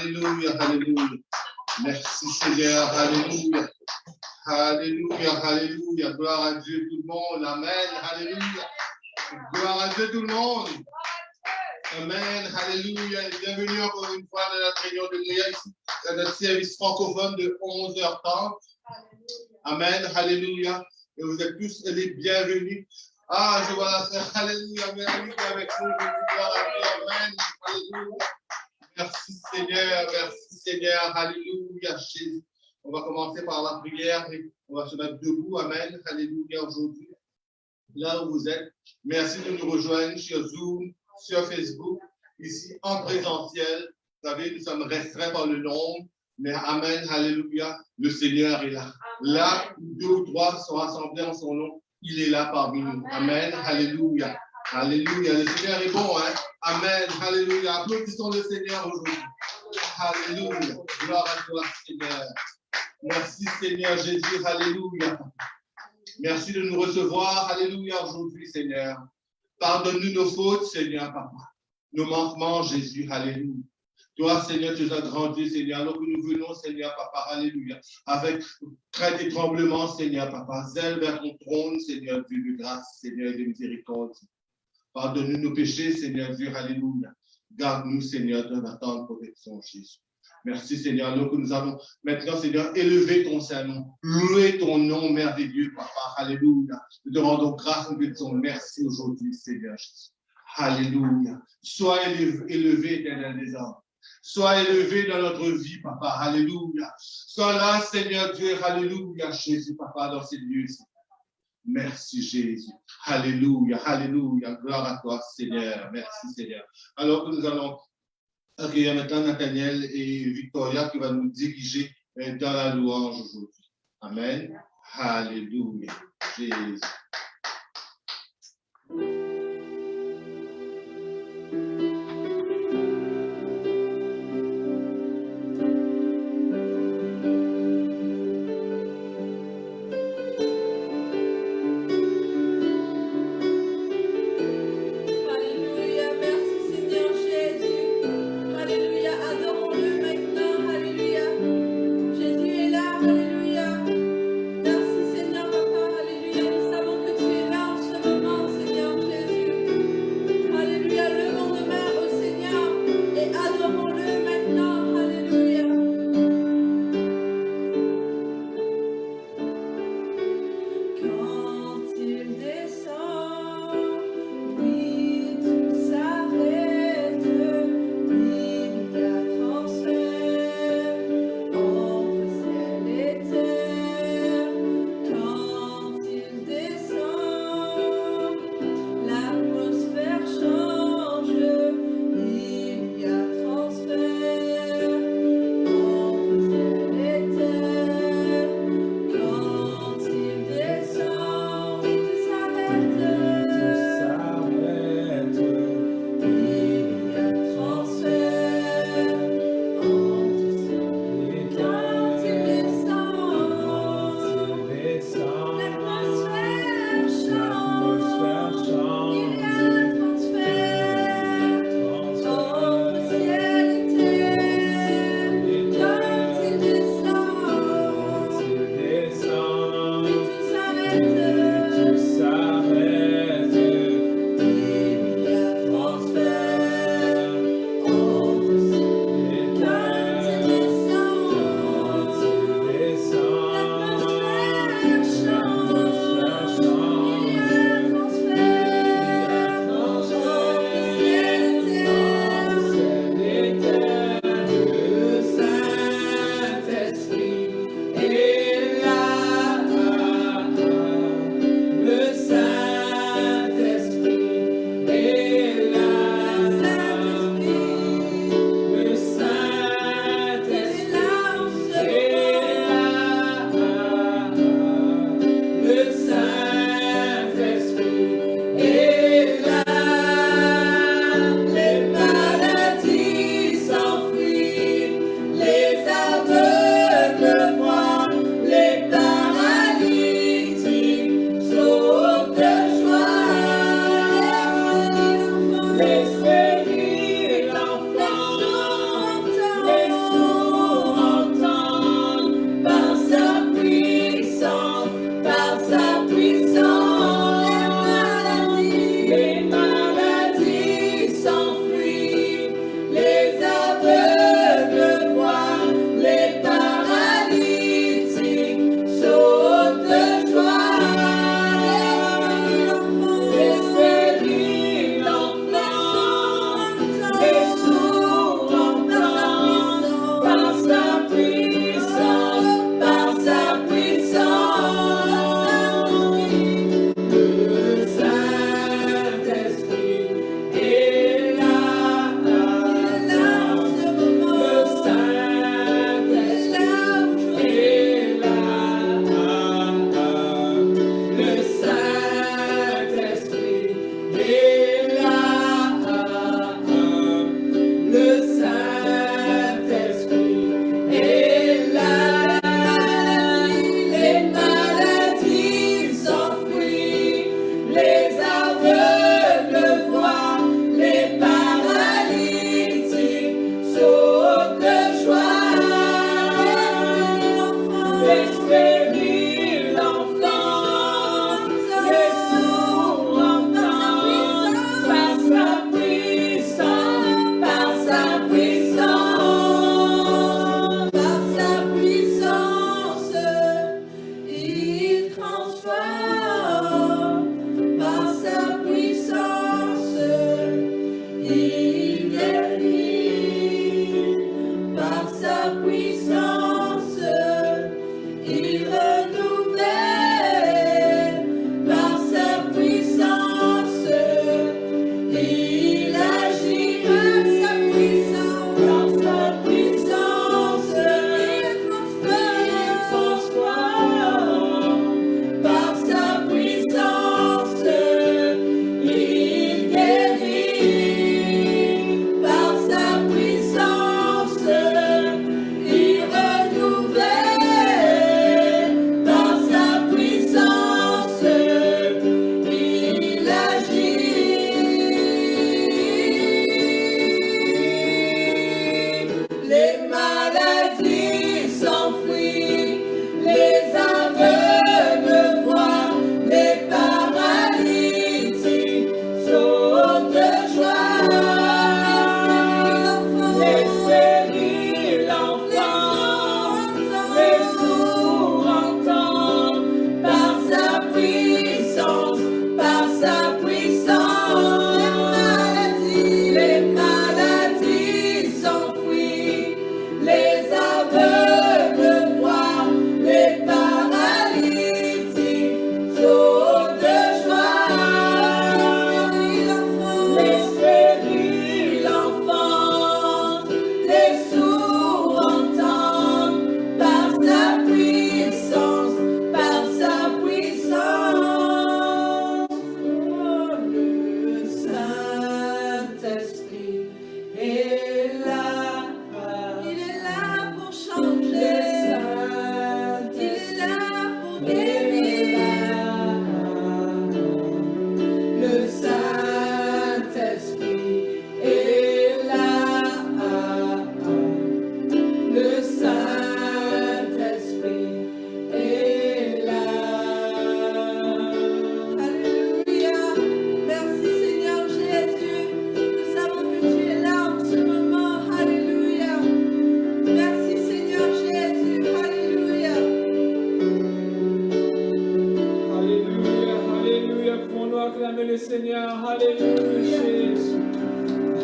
Alléluia, alléluia. Merci Seigneur, alléluia. Alléluia, alléluia. Gloire à Dieu tout le monde. Amen, alléluia. Gloire à Dieu tout le monde. Amen, alléluia. Et bienvenue encore une fois dans notre réunion de prière ici, dans notre service francophone de 11h30. Amen, alléluia. Et vous êtes tous les bienvenus. Ah, je vois la sœur, alléluia, bienvenue avec nous. Gloire à Dieu, amen, alléluia. Merci Seigneur, alléluia, Jésus. On va commencer par la prière et on va se mettre debout, amen, alléluia, aujourd'hui. Là où vous êtes, merci de nous rejoindre sur Zoom, sur Facebook, ici en présentiel. Vous savez, nous sommes restreints par le nombre, mais amen, alléluia, le Seigneur est là. Là où 2 ou 3 sont rassemblés en son nom, il est là parmi nous. Amen, alléluia. Alléluia, le Seigneur est bon, hein? Amen, alléluia. Applaudissons le Seigneur aujourd'hui. Alléluia, gloire à toi, Seigneur. Merci, Seigneur Jésus, alléluia. Merci de nous recevoir, alléluia, aujourd'hui, Seigneur. Pardonne-nous nos fautes, Seigneur, Papa. Nos manquements, Jésus, alléluia. Toi, Seigneur, tu as grandi, Seigneur, alors que nous venons, Seigneur, Papa, alléluia, avec crainte et tremblement, Seigneur, Papa, zèle vers ton trône, Seigneur, Dieu de grâce, Seigneur, et de miséricorde. Pardonne-nous nos péchés, Seigneur Dieu, alléluia. Garde-nous, Seigneur, de notre tendre protection, Jésus. Merci, Seigneur, alors que nous allons maintenant, Seigneur, élever ton Saint-Nom, louer ton nom merveilleux, Papa, alléluia. Nous te rendons grâce, nous te disons merci aujourd'hui, Seigneur Jésus. Alléluia. Sois élevé, éternel des hommes. Sois élevé dans notre vie, Papa, alléluia. Sois là, Seigneur Dieu, alléluia, Jésus, Papa, dans ces lieux. Merci Jésus. Alléluia, alléluia. Gloire à toi, Seigneur. Merci, Seigneur. Alors que nous allons accueillir maintenant Nathaniel et Victoria qui va nous diriger dans la louange aujourd'hui. Amen. Alléluia. Jésus. Jésus est là, alléluia. Merci Seigneur, Papa, alléluia. Nous savons que tu Seigneur. Alléluia, Jésus.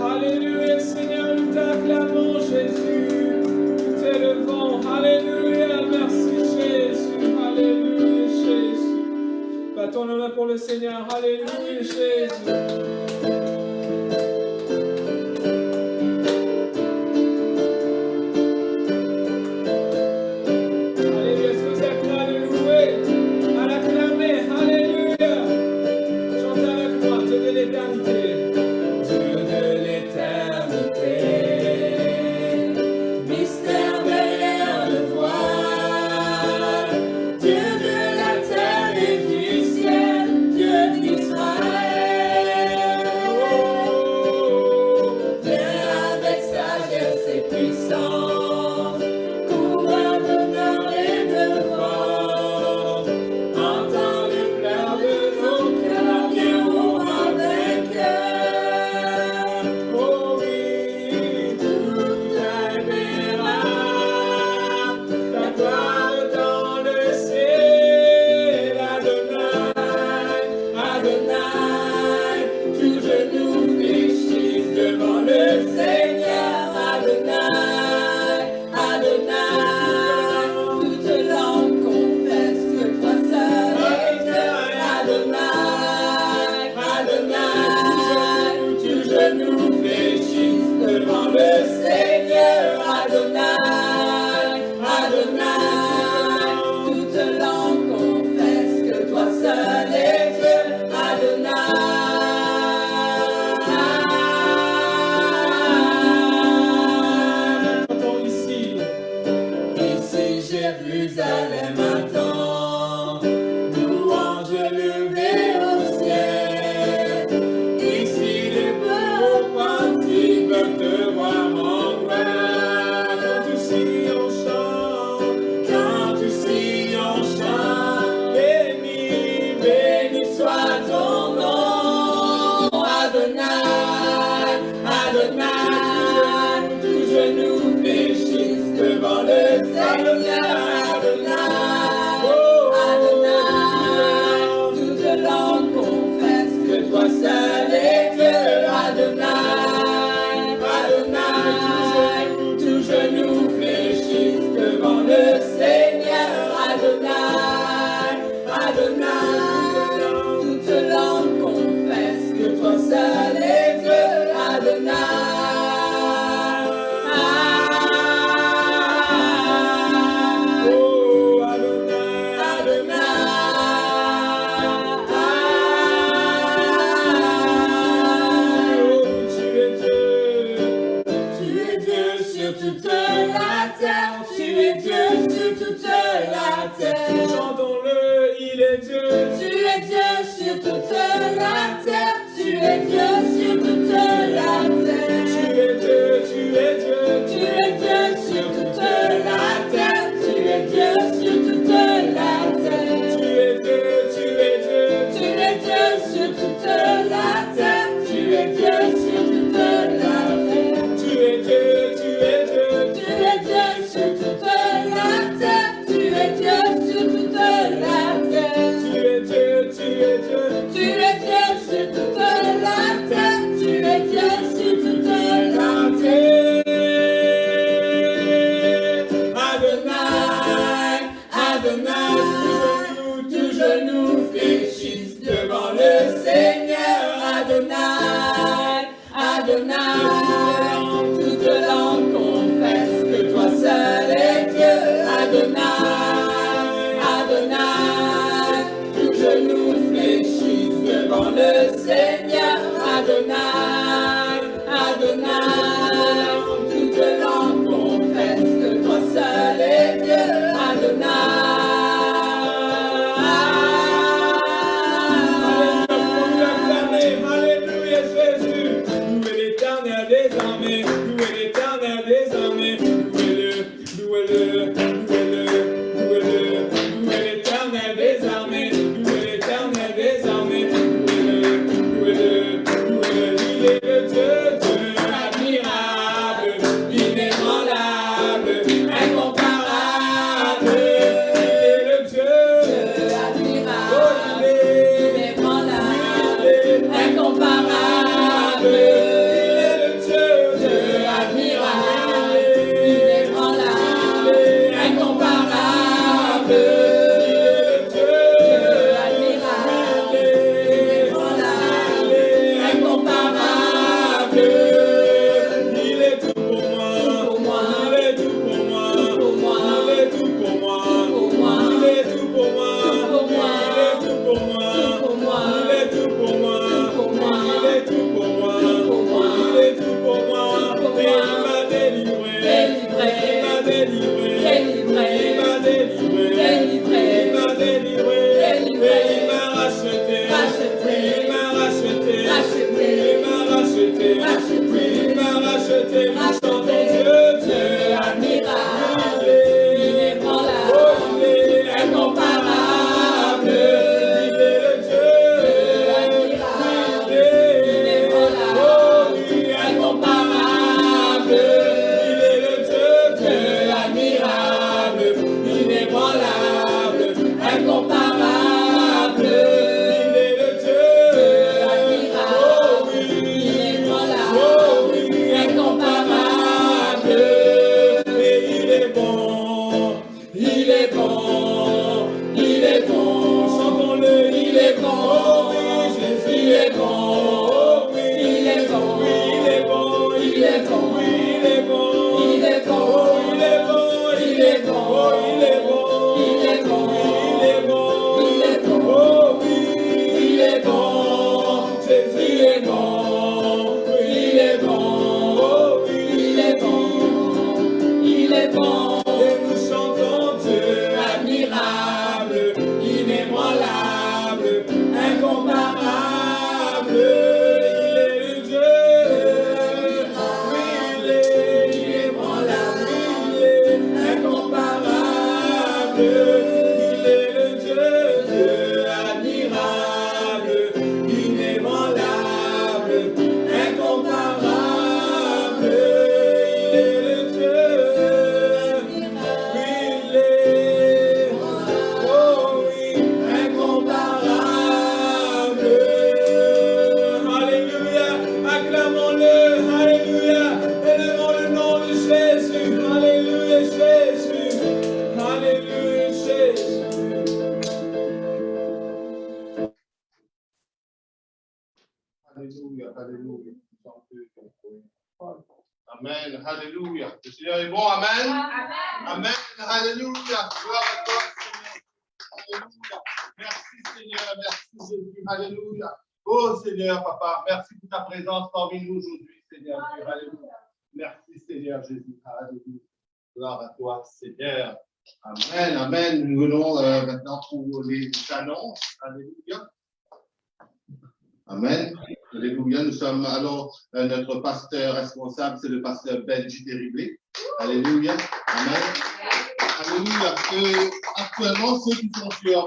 Alléluia, Seigneur, nous t'acclamons, Jésus. Nous t'élevons. Alléluia, merci, Jésus. Alléluia, Jésus. Battons nos mains pour le Seigneur. Alléluia, Jésus. Alléluia, alléluia. Amen, alléluia. Le Seigneur est bon, amen. Amen, alléluia. Gloire à toi, Seigneur. Alléluia. Merci, Seigneur. Merci, Jésus. Alléluia. Oh, Seigneur, Papa, merci pour ta présence parmi nous aujourd'hui, Seigneur. Alléluia. Merci, Seigneur Jésus. Alléluia. Gloire à toi, Seigneur. Amen, amen. Nous venons maintenant pour les annonces. Alléluia. Amen. Alléluia. Nous sommes alors, notre pasteur responsable, c'est le pasteur Benji Terriblé. Alléluia. Amen. Alléluia. Actuellement, ceux qui sont sur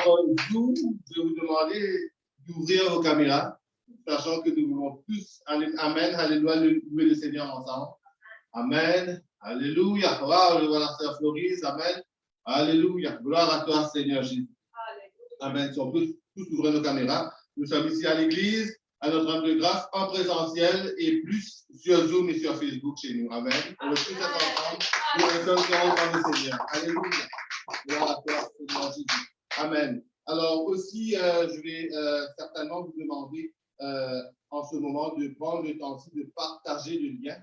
Zoom, je vais vous demander d'ouvrir vos caméras, sachant que nous voulons tous. Amen. Alléluia. Louer le Seigneur ensemble. Amen. Alléluia. Wow, voilà sœur Florise. Amen. Alléluia. Gloire à toi, Seigneur Jésus. Amen. Si on peut tous ouvrir nos caméras. Nous sommes ici à l'église, à notre homme de grâce, en présentiel et plus sur Zoom et sur Facebook chez nous. Amen. On veut tous être ensemble pour les hommes qui ont le Seigneur. Alléluia. Gloire à toi, Seigneur Jésus. Amen. Alors aussi, je vais certainement vous demander en ce moment de prendre le temps aussi de partager le lien.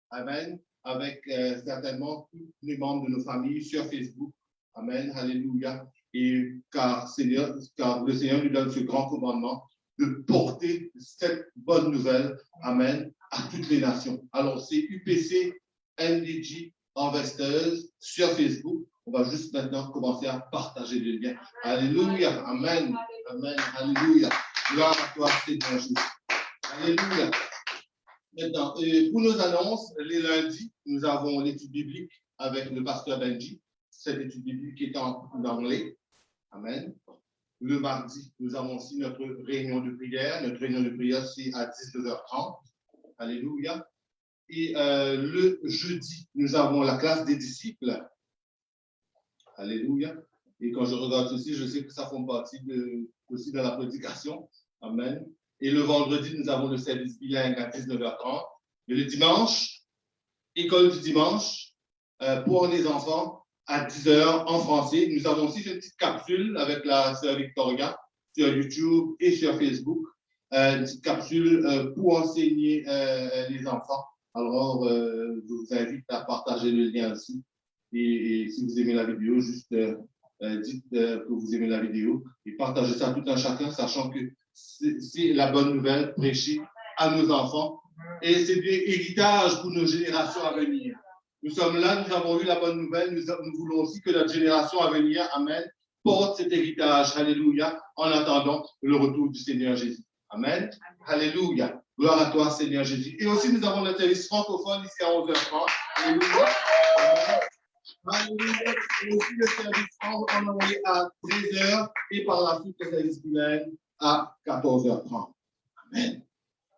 Amen. Avec certainement tous les membres de nos familles sur Facebook. Amen. Alléluia. Et car le Seigneur nous donne ce grand commandement de porter cette bonne nouvelle, amen, à toutes les nations. Alors, c'est UPC NDG Investors sur Facebook. On va juste maintenant commencer à partager le lien. Alléluia, amen, amen, alléluia. Gloire à toi, Seigneur Jésus. Alléluia. Maintenant, pour nos annonces, les lundis, nous avons l'étude biblique avec le pasteur Benji. Cette étude biblique est en anglais. Amen. Le mardi, nous avons aussi notre réunion de prière. Notre réunion de prière, c'est à 19h30. Alléluia. Et le jeudi, nous avons la classe des disciples. Alléluia. Et quand je regarde ceci, je sais que ça fait partie aussi de la prédication. Amen. Et le vendredi, nous avons le service bilingue à 19h30. Et le dimanche, école du dimanche, pour les enfants, à 10h en français. Nous avons aussi une petite capsule avec la sœur Victoria sur YouTube et sur Facebook. Une petite capsule pour enseigner les enfants. Alors, je vous invite à partager le lien aussi. Et si vous aimez la vidéo, juste dites que vous aimez la vidéo et partagez ça à tout un chacun, sachant que c'est la bonne nouvelle prêchée à nos enfants. Et c'est des héritages pour nos générations à venir. Nous sommes là, nous avons eu la bonne nouvelle, nous voulons aussi que notre génération à venir, amen, porte cet héritage, alléluia, en attendant le retour du Seigneur Jésus. Amen. Alléluia. Gloire à toi, Seigneur Jésus. Et aussi, nous avons notre service francophone ici à 11h30. Alléluia. Alléluia. Et aussi le service francophone envoyé à 13h et par la suite le service bilingue à 14h30. Amen.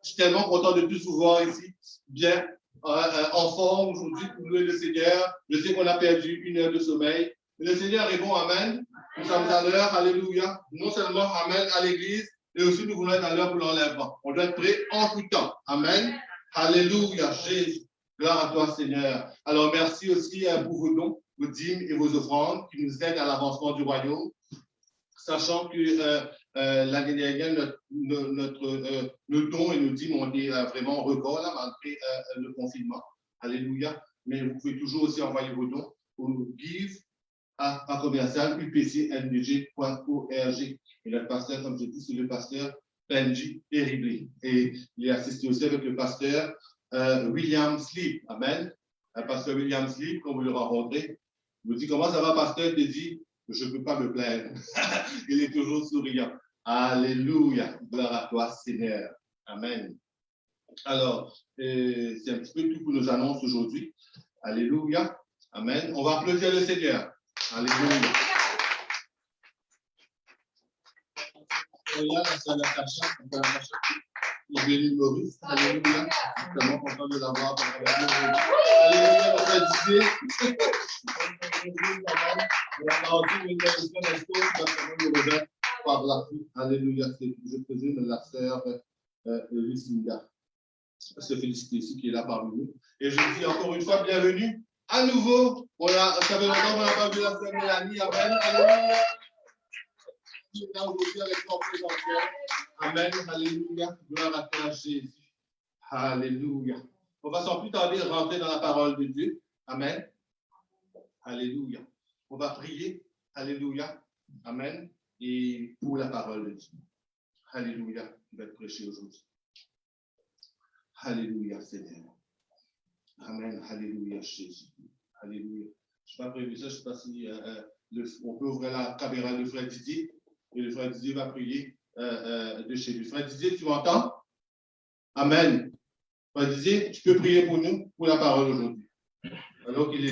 Je suis tellement content de tous vous voir ici, bien en forme aujourd'hui pour louer le Seigneur. Je sais qu'on a perdu 1 heure de sommeil. Mais le Seigneur est bon, amen. Nous sommes à l'heure, alléluia. Non seulement, amen, à l'église, mais aussi nous voulons être à l'heure pour l'enlèvement. On doit être prêt en tout temps. Amen. Alléluia, Jésus. Gloire à toi, Seigneur. Alors, merci aussi pour vos dons, vos dîmes et vos offrandes qui nous aident à l'avancement du royaume. Sachant que l'année dernière, nos dons et nos dîmes ont été vraiment records, là, malgré le confinement. Alléluia. Mais vous pouvez toujours aussi envoyer vos dons au give à commercial upcndg.org. Et le pasteur, comme je dis, c'est le pasteur Benji Terribly. Et il est assisté aussi avec le pasteur William Sleep. Amen. Le pasteur William Sleep, quand vous le rencontrez, vous dites comment ça va, pasteur? Il dit, je ne peux pas me plaindre. Il est toujours souriant. Alléluia. Gloire à toi, Seigneur. Amen. Alors, c'est un petit peu tout pour nos annonces aujourd'hui. Alléluia. Amen. On va applaudir le Seigneur. Alléluia. Et là, c'est Natacha. Il est venu Maurice. Alléluia. Je suis tellement content de l'avoir. Alléluia. On va dire. Alléluia. Je présume la sœur Lucinda. Se féliciter ici qui est là parmi nous. Et je dis encore une fois, bienvenue. À nouveau, ça fait longtemps qu'on n'a pas vu la sœur Mélanie. Amen. Alléluia. Qui est là aujourd'hui avec son présentiel. Amen. Alléluia. Gloire à toi, Jésus. Alléluia. On va sans plus tarder rentrer dans la parole de Dieu. Amen. Alléluia. On va prier. Alléluia. Amen. Et pour la parole de Dieu. Alléluia. Qui va être prêché aujourd'hui. Alléluia, Seigneur. Amen. Alléluia, Jésus. Alléluia. Je n'ai pas prévu ça. Je ne sais pas si on peut ouvrir la caméra de frère Didier. Et le frère Didier va prier de chez lui. Frère Didier, tu m'entends? Amen. Frère Didier, tu peux prier pour nous, pour la parole aujourd'hui. Alors qu'il est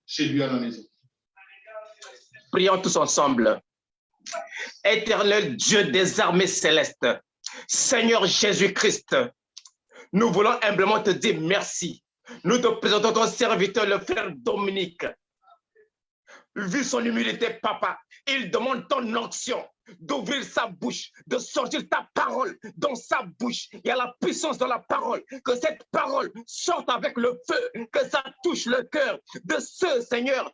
chez lui à la maison. Prions tous ensemble. Éternel Dieu des armées célestes, Seigneur Jésus-Christ, nous voulons humblement te dire merci. Nous te présentons ton serviteur, le frère Dominique. Vu son humilité, papa, il demande ton onction d'ouvrir sa bouche, de sortir ta parole dans sa bouche. Il y a la puissance dans la parole, que cette parole sorte avec le feu, que ça touche le cœur de ceux, Seigneur,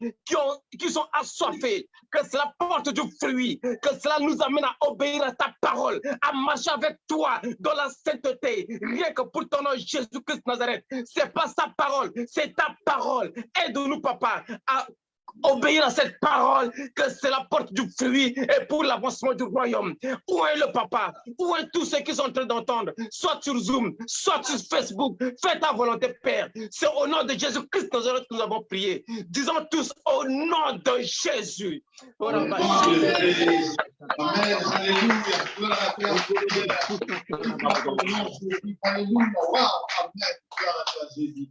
qui sont assoiffés, que cela porte du fruit, que cela nous amène à obéir à ta parole, à marcher avec toi dans la sainteté, rien que pour ton nom Jésus-Christ Nazareth. C'est pas sa parole, c'est ta parole. Aide-nous, papa, à obéir à cette parole, que c'est la porte du fruit et pour l'avancement du royaume. Où est le papa? Où est tous ceux qui sont en train d'entendre? Soit sur Zoom, soit sur Facebook. Fais ta volonté, Père. C'est au nom de Jésus-Christ que nous avons prié. Disons tous au nom de Jésus. Amen. Alléluia.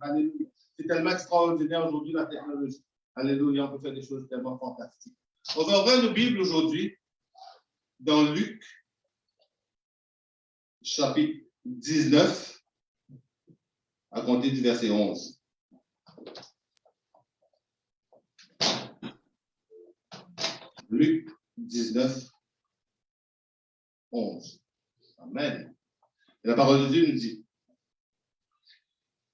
Alléluia. C'est tellement extraordinaire aujourd'hui la technologie. Alléluia, on peut faire des choses tellement fantastiques. On va ouvrir nos Bibles aujourd'hui dans Luc, chapitre 19, à compter du verset 11. Luc 19, 11. Amen. Et la parole de Dieu nous dit,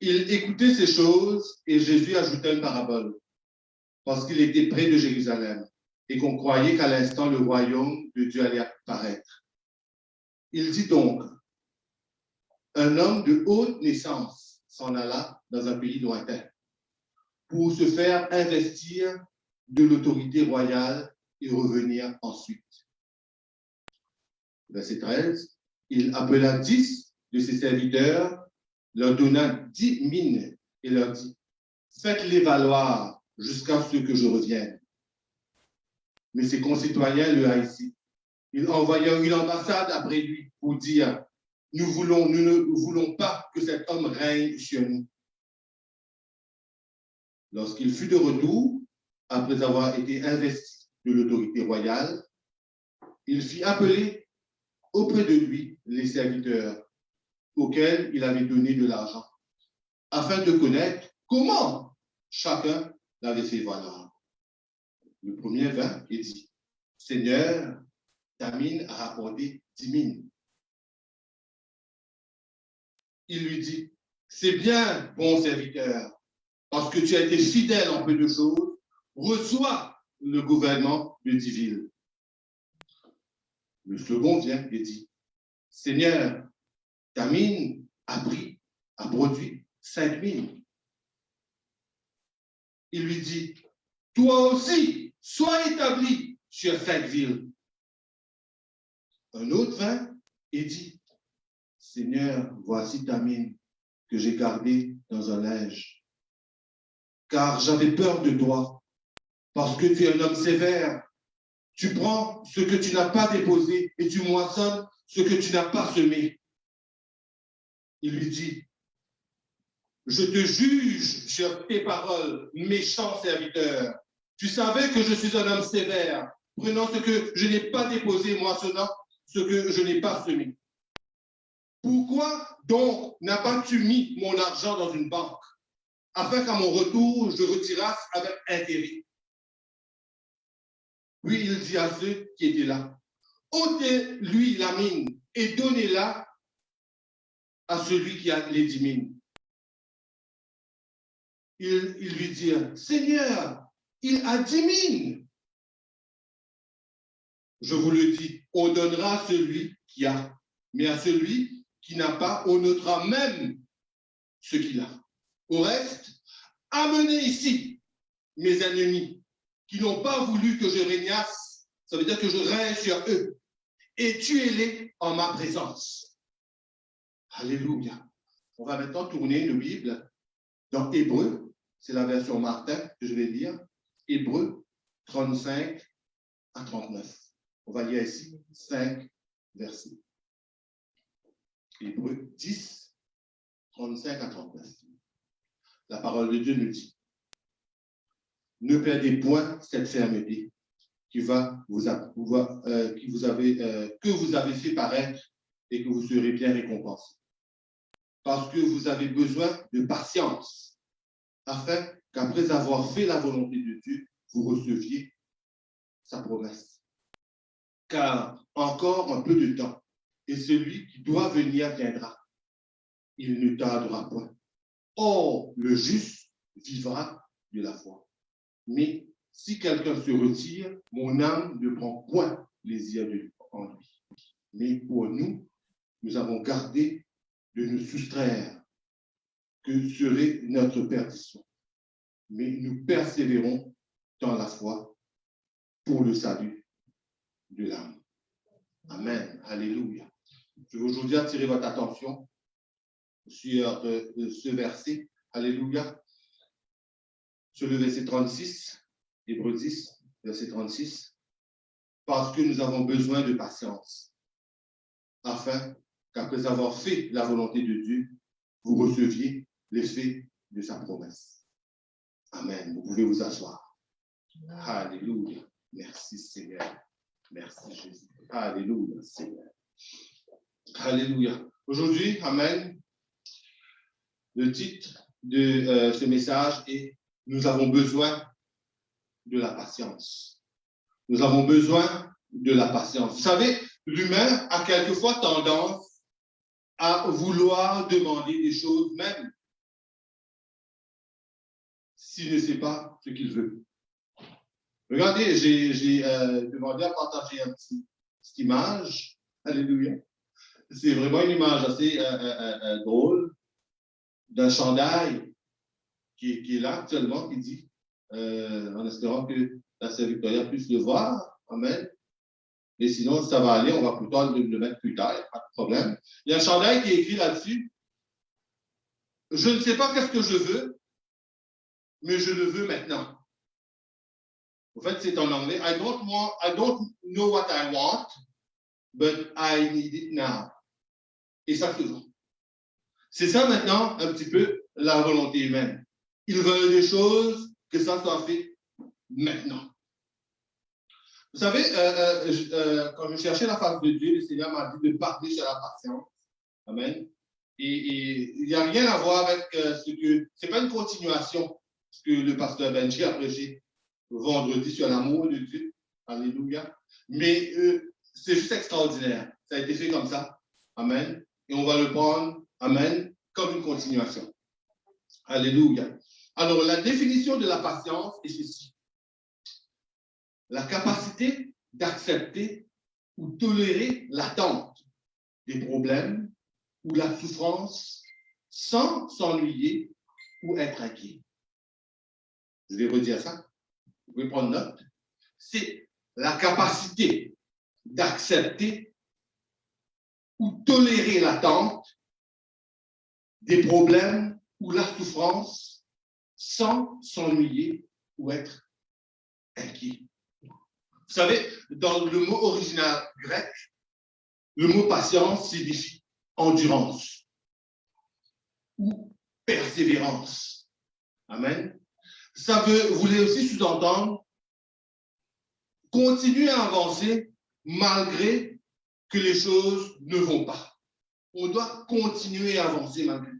il écoutait ces choses et Jésus ajoutait une parabole. Parce qu'il était près de Jérusalem et qu'on croyait qu'à l'instant, le royaume de Dieu allait apparaître. Il dit donc, un homme de haute naissance s'en alla dans un pays lointain pour se faire investir de l'autorité royale et revenir ensuite. Verset 13, il appela 10 de ses serviteurs, leur donna 10 mines et leur dit, Faites-les valoir jusqu'à ce que je revienne. Mais ses concitoyens le haïssaient. Ils envoyèrent une ambassade après lui pour dire, nous ne voulons pas que cet homme règne sur nous. Lorsqu'il fut de retour, après avoir été investi de l'autorité royale, il fit appeler auprès de lui les serviteurs auxquels il avait donné de l'argent, afin de connaître comment chacun l'avait fait valoir. Le premier vint et dit, Seigneur, ta mine a rapporté 10 mines. Il lui dit, c'est bien, bon serviteur, parce que tu as été fidèle en peu de choses, reçois le gouvernement de 10 villes. Le second vient et dit, Seigneur, ta mine a produit 5 mines. Il lui dit, toi aussi, sois établi sur 5 villes. Un autre vint et dit, Seigneur, voici ta mine que j'ai gardée dans un linge, car j'avais peur de toi, parce que tu es un homme sévère. Tu prends ce que tu n'as pas déposé et tu moissonnes ce que tu n'as pas semé. Il lui dit, je te juge sur tes paroles, méchant serviteur. Tu savais que je suis un homme sévère, prenant ce que je n'ai pas déposé, moissonnant ce que je n'ai pas semé. Pourquoi donc n'as pas-tu mis mon argent dans une banque, afin qu'à mon retour, je retirasse avec intérêt? Puis il dit à ceux qui étaient là, ôtez-lui la mine et donnez-la à celui qui a les 10 mines. Il lui dit, Seigneur, il a 10 mines. Je vous le dis, on donnera à celui qui a, mais à celui qui n'a pas, on notera même ce qu'il a. Au reste, amenez ici mes ennemis qui n'ont pas voulu que je régnasse, ça veut dire que je règne sur eux, et tuez-les en ma présence. Alléluia. On va maintenant tourner une Bible dans Hébreux, c'est la version Martin que je vais lire, Hébreux 35 à 39. On va lire ici 5 versets. Hébreux 10, 35 à 39. La parole de Dieu nous dit, ne perdez point cette fermeté que vous avez fait paraître et que vous serez bien récompensé. Parce que vous avez besoin de patience, afin qu'après avoir fait la volonté de Dieu, vous receviez sa promesse. Car encore un peu de temps, et celui qui doit venir viendra. Il ne tardera point. Or, le juste vivra de la foi. Mais si quelqu'un se retire, mon âme ne prend point plaisir en lui. Mais pour nous, nous avons gardé de nous soustraire, que serait notre perdition. Mais nous persévérons dans la foi pour le salut de l'âme. Amen. Alléluia. Je veux aujourd'hui attirer votre attention sur ce verset. Alléluia. Sur le verset 36, Hébreux 10, verset 36. Parce que nous avons besoin de patience, afin qu'après avoir fait la volonté de Dieu, vous receviez l'effet de sa promesse. Amen. Vous pouvez vous asseoir. Alléluia. Merci Seigneur. Merci Jésus. Alléluia Seigneur. Alléluia. Aujourd'hui, Amen, le titre de ce message est « Nous avons besoin de la patience ». Nous avons besoin de la patience. Vous savez, l'humain a quelquefois tendance à vouloir demander des choses, même s'il ne sait pas ce qu'il veut. Regardez, j'ai demandé à partager une petite image. Alléluia. C'est vraiment une image assez drôle d'un chandail qui est là actuellement, qui dit, en espérant que la sœur Victoria puisse le voir. Amen. Et sinon, ça va aller, on va plutôt le mettre plus tard, pas de problème. Il y a un chandail qui est écrit là-dessus. Je ne sais pas qu'est-ce que je veux, mais je le veux maintenant. En fait, c'est en anglais. I don't know what I want, but I need it now. Et ça faisons. C'est ça maintenant un petit peu la volonté humaine. Ils veulent des choses, que ça soit fait maintenant. Vous savez, quand je cherchais la face de Dieu, le Seigneur m'a dit de parler sur la patience. Amen. Et il n'y a rien à voir avec ce que... C'est pas une continuation, ce que le pasteur Benji a prêché vendredi sur l'amour de Dieu. Alléluia. Mais c'est juste extraordinaire. Ça a été fait comme ça. Amen. Et on va le prendre, amen, comme une continuation. Alléluia. Alors, la définition de la patience est ceci. La capacité d'accepter ou tolérer l'attente des problèmes ou la souffrance sans s'ennuyer ou être inquiet. Je vais redire ça. Vous pouvez prendre note. C'est la capacité d'accepter ou tolérer l'attente des problèmes ou la souffrance sans s'ennuyer ou être inquiet. Vous savez, dans le mot original grec, le mot patience signifie endurance ou persévérance. Amen. Ça voulait aussi sous-entendre continuer à avancer malgré que les choses ne vont pas. On doit continuer à avancer malgré tout.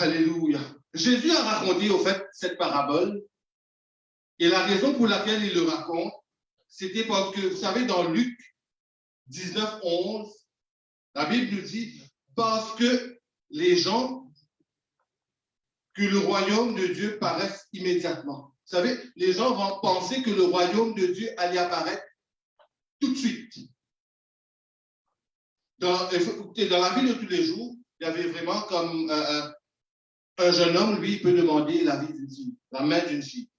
Alléluia. Jésus a raconté au fait cette parabole et la raison pour laquelle il le raconte, c'était parce que, vous savez, dans Luc 19, 11, la Bible nous dit, parce que les gens, que le royaume de Dieu paraisse immédiatement. Vous savez, les gens vont penser que le royaume de Dieu allait apparaître tout de suite. Dans la vie de tous les jours, il y avait vraiment comme un jeune homme, lui, il peut demander la vie d'une fille, la main d'une fille.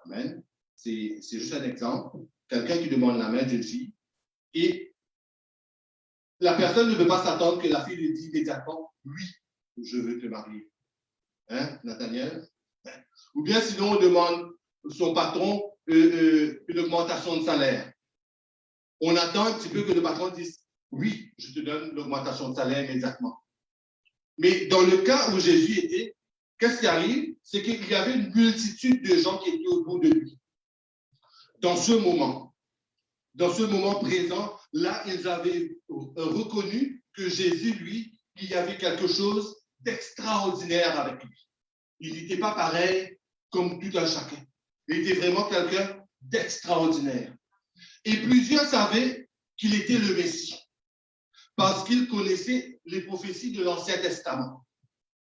Amen. C'est juste un exemple. Quelqu'un qui demande la main d'une fille et la personne ne veut pas s'attendre que la fille lui dise immédiatement, oui, je veux te marier. Hein, Nathaniel? Ou bien sinon, on demande son patron une augmentation de salaire. On attend un petit peu que le patron dise, oui, je te donne l'augmentation de salaire immédiatement. Mais dans le cas où Jésus était, qu'est-ce qui arrive? C'est qu'il y avait une multitude de gens qui étaient autour de lui. Dans ce moment présent, là, ils avaient reconnu que Jésus, lui, il y avait quelque chose d'extraordinaire avec lui. Il n'était pas pareil comme tout un chacun. Il était vraiment quelqu'un d'extraordinaire. Et plusieurs savaient qu'il était le Messie parce qu'ils connaissaient les prophéties de l'Ancien Testament,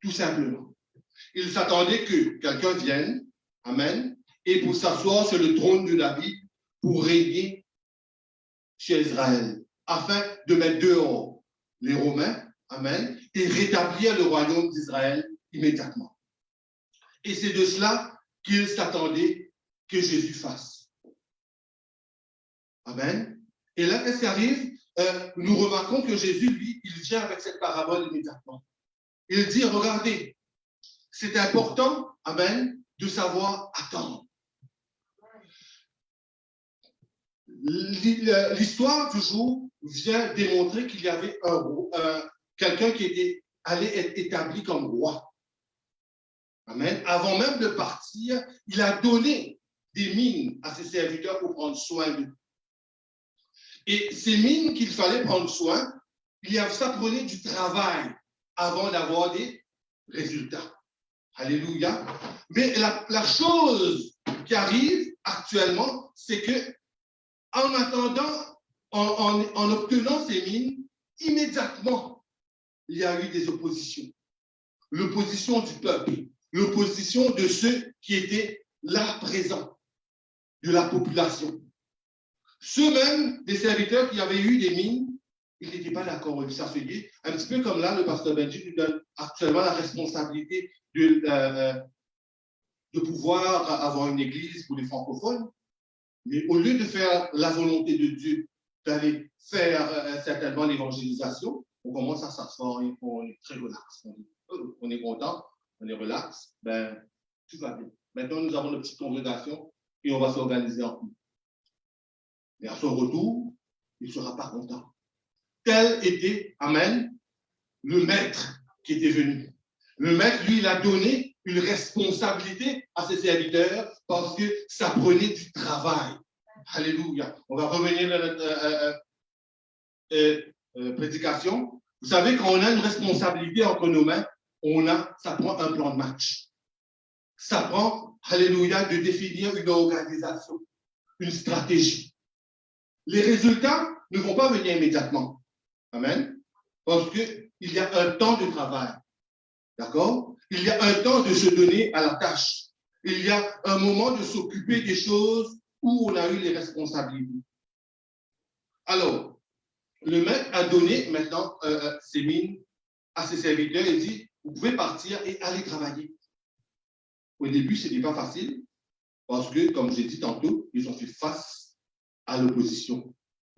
tout simplement. Ils s'attendaient que quelqu'un vienne, amen, et pour s'asseoir sur le trône de David pour régner chez Israël, afin de mettre dehors les Romains, amen, et rétablir le royaume d'Israël immédiatement. Et c'est de cela qu'ils s'attendaient que Jésus fasse. Amen. Et là, qu'est-ce qui arrive? Nous remarquons que Jésus, lui, il vient avec cette parabole immédiatement. Il dit, regardez, c'est important, amen, de savoir attendre. L'histoire, toujours, vient démontrer qu'il y avait quelqu'un qui allait être établi comme roi. Amen. Avant même de partir, il a donné des mines à ses serviteurs pour prendre soin d'eux. Et ces mines qu'il fallait prendre soin, ça prenait du travail avant d'avoir des résultats. Alléluia. Mais la chose qui arrive actuellement, c'est que en attendant, en obtenant ces mines, immédiatement, il y a eu des oppositions. L'opposition du peuple, l'opposition de ceux qui étaient là présents, de la population. Ceux même des serviteurs qui avaient eu des mines, ils n'étaient pas d'accord, ils s'associaient. Un petit peu comme là, le pasteur Benji nous donne actuellement la responsabilité de pouvoir avoir une église pour les francophones. Mais au lieu de faire la volonté de Dieu, d'aller faire certainement l'évangélisation, on commence à s'asseoir et on est très relax. On est content, on est relax. Ben, Tout va bien. Maintenant, nous avons notre petite congrégation et on va s'organiser en couple. Mais à son retour, il ne sera pas content. Tel était, amen, le maître qui était venu. Le maître, lui, il a donné une responsabilité à ses serviteurs parce que ça prenait du travail. Alléluia. On va revenir à notre prédication. Vous savez, quand on a une responsabilité entre nos mains, ça prend un plan de match. Ça prend, alléluia, de définir une organisation, une stratégie. Les résultats ne vont pas venir immédiatement. Amen. Parce qu'il y a un temps de travail. D'accord? Il y a un temps de se donner à la tâche. Il y a un moment de s'occuper des choses où on a eu les responsabilités. Alors, le maître a donné maintenant ses mines à ses serviteurs et dit, vous pouvez partir et aller travailler. Au début, ce n'était pas facile parce que, comme j'ai dit tantôt, ils ont fait face à l'opposition.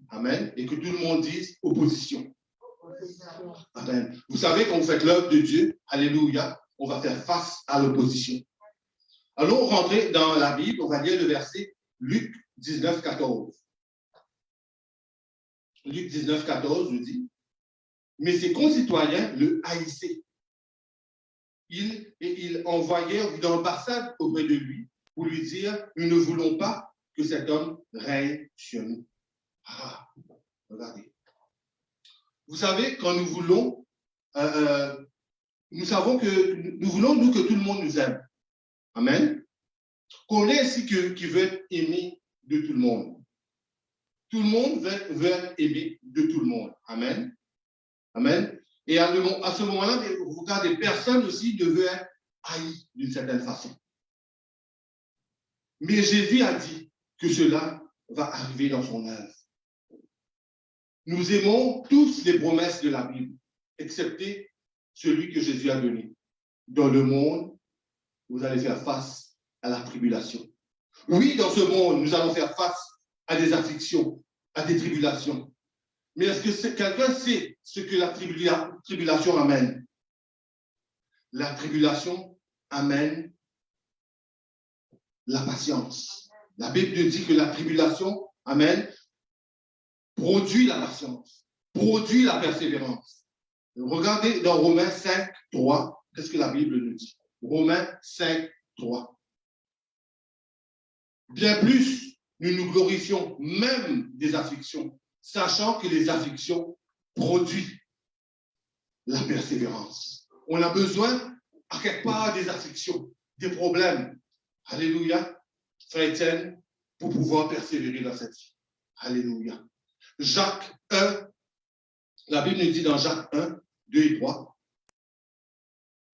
Amen. Et que tout le monde dise opposition. Amen. Vous savez, quand vous faites l'œuvre de Dieu, alléluia, on va faire face à l'opposition. Allons rentrer dans la Bible, on va lire le verset Luc 19, 14. Luc 19, 14 nous dit, mais ses concitoyens le haïssaient. Ils envoyèrent une ambassade auprès de lui pour lui dire, nous ne voulons pas que cet homme règne sur nous. Ah, regardez. Vous savez, quand nous voulons, nous savons que nous voulons, nous, que tout le monde nous aime. Amen. Qu'on est ainsi qui veut être aimé de tout le monde. Tout le monde veut être aimé de tout le monde. Amen. Amen. Et à ce moment-là, vous regardez, personne aussi ne veut être haï d'une certaine façon. Mais Jésus a dit que cela va arriver dans son œuvre. Nous aimons tous les promesses de la Bible, excepté celui que Jésus a donné. Dans le monde, vous allez faire face à la tribulation. Oui, dans ce monde, nous allons faire face à des afflictions, à des tribulations. Mais est-ce que quelqu'un sait ce que la tribulation amène? La tribulation amène la patience. La Bible dit que la tribulation amène, produit la patience, produit la persévérance. Regardez dans Romains 5, 3, qu'est-ce que la Bible nous dit? Romains 5, 3. Bien plus, nous nous glorifions même des afflictions, sachant que les afflictions produisent la persévérance. On a besoin, à quelque part, des afflictions, des problèmes. Alléluia, frère Étienne, pour pouvoir persévérer dans cette vie. Alléluia. Jacques 1, la Bible nous dit dans Jacques 1, 2 et 3,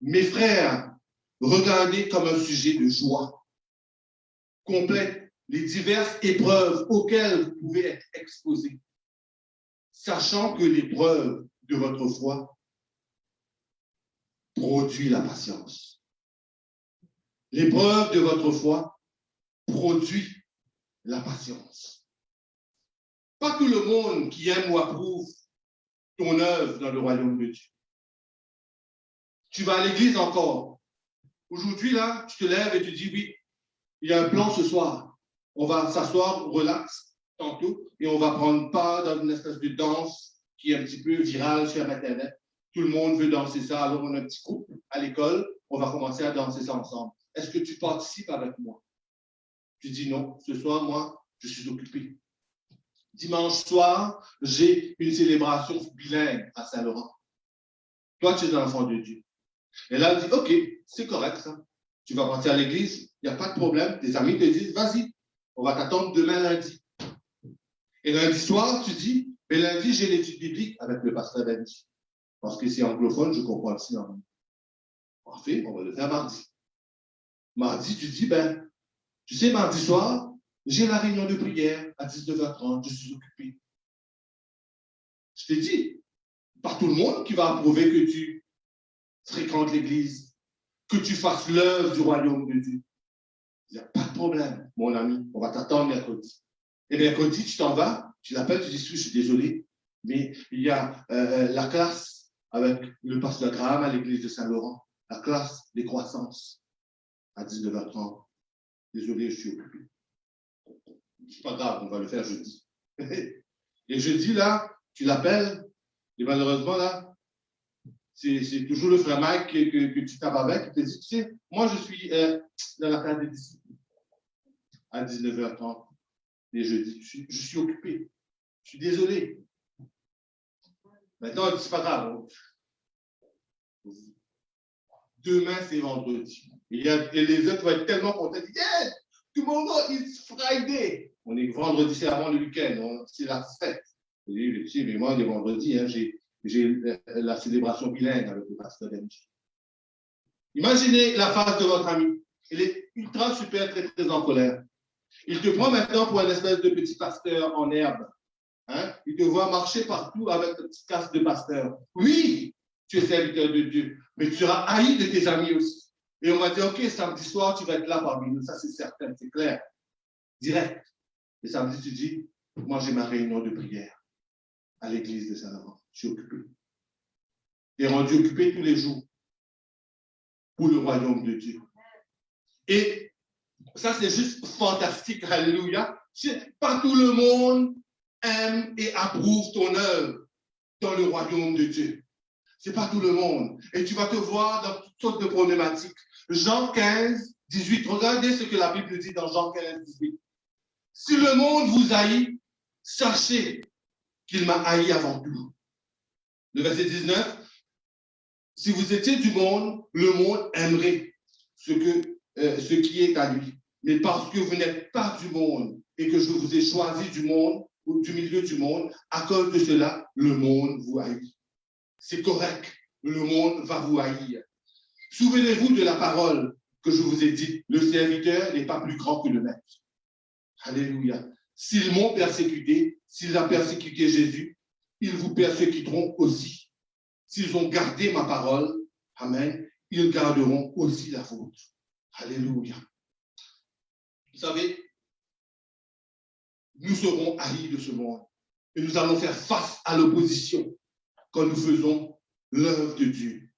mes frères, regardez comme un sujet de joie complète les diverses épreuves auxquelles vous pouvez être exposés, sachant que l'épreuve de votre foi produit la patience. L'épreuve de votre foi produit la patience. Pas tout le monde qui aime ou approuve ton œuvre dans le royaume de Dieu. Tu vas à l'église encore. Aujourd'hui, là, tu te lèves et tu dis, oui, il y a un plan ce soir. On va s'asseoir, relax, tantôt, et on va prendre part dans une espèce de danse qui est un petit peu virale sur Internet. Tout le monde veut danser ça. Alors, on a un petit groupe à l'école. On va commencer à danser ça ensemble. Est-ce que tu participes avec moi? Tu dis non. Ce soir, moi, je suis occupé. Dimanche soir, j'ai une célébration bilingue à Saint-Laurent. Toi, tu es un enfant de Dieu. Et là, elle dit, OK, c'est correct ça. Tu vas partir à l'église, il n'y a pas de problème. Tes amis te disent, vas-y, on va t'attendre demain lundi. Et lundi soir, tu dis, mais lundi, j'ai l'étude biblique avec le pasteur Benji. Parce que c'est anglophone, je comprends aussi. Parfait, on va le faire mardi. Mardi, tu dis, ben, tu sais, mardi soir, j'ai la réunion de prière à 19h30, je suis occupé. Je t'ai dit, pas tout le monde qui va approuver que tu fréquentes l'église, que tu fasses l'œuvre du royaume de Dieu. Il n'y a pas de problème, mon ami, on va t'attendre mercredi. Et mercredi, tu t'en vas, tu l'appelles, tu dis, je suis désolé, mais il y a la classe avec le pasteur Graham à l'église de Saint-Laurent, la classe des croissances. à 19h30. Désolé, je suis occupé. C'est pas grave, on va le faire jeudi. Et jeudi, là, tu l'appelles, et malheureusement, là, c'est toujours le frère Mike que tu tapes avec, qui te dit, tu sais, moi, je suis dans la case des disciples à 19h30. Et jeudi, je suis occupé. Je suis désolé. Maintenant, c'est pas grave. Demain, c'est vendredi. Et les autres vont être tellement contents. Yes! Tomorrow is Friday. On est vendredi, c'est avant le week-end. C'est la fête. Et, mais moi, les vendredis, hein, j'ai la célébration bilingue avec le pasteur Benji. Imaginez la face de votre ami. Il est ultra super, très, très en colère. Il te prend maintenant pour un espèce de petit pasteur en herbe. Hein? Il te voit marcher partout avec ta petite casse de pasteur. Oui, tu es serviteur de Dieu, mais tu seras haï de tes amis aussi. Et on va dire, OK, samedi soir, tu vas être là parmi nous. Ça, c'est certain, c'est clair. Direct. Et samedi, tu dis, moi, j'ai ma réunion de prière à l'église de Saint-Laurent. Je suis occupé. Tu es rendu occupé tous les jours pour le royaume de Dieu. Et ça, c'est juste fantastique. Alléluia. Pas tout le monde aime et approuve ton œuvre dans le royaume de Dieu. C'est pas tout le monde. Et tu vas te voir dans toutes sortes de problématiques. Jean 15, 18. Regardez ce que la Bible dit dans Jean 15, 18. Si le monde vous haït, sachez qu'il m'a haï avant tout. Le verset 19. Si vous étiez du monde, le monde aimerait ce qui est à lui. Mais parce que vous n'êtes pas du monde et que je vous ai choisi du monde ou du milieu du monde, à cause de cela, le monde vous haït. C'est correct. Le monde va vous haïr. Souvenez-vous de la parole que je vous ai dite. Le serviteur n'est pas plus grand que le maître. Alléluia. S'ils m'ont persécuté, s'ils ont persécuté Jésus, ils vous persécuteront aussi. S'ils ont gardé ma parole, amen, ils garderont aussi la vôtre. Alléluia. Vous savez, nous serons haïs de ce monde et nous allons faire face à l'opposition quand nous faisons l'œuvre de Dieu.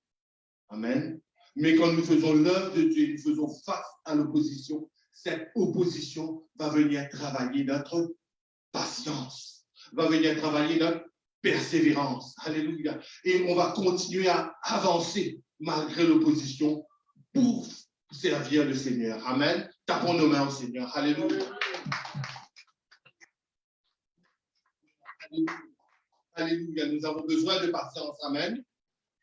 Amen. Mais quand nous faisons l'œuvre de Dieu, nous faisons face à l'opposition, cette opposition va venir travailler notre patience, va venir travailler notre persévérance. Alléluia. Et on va continuer à avancer malgré l'opposition pour servir le Seigneur. Amen. Tapons nos mains au Seigneur. Alléluia. Alléluia. Nous avons besoin de patience. Amen.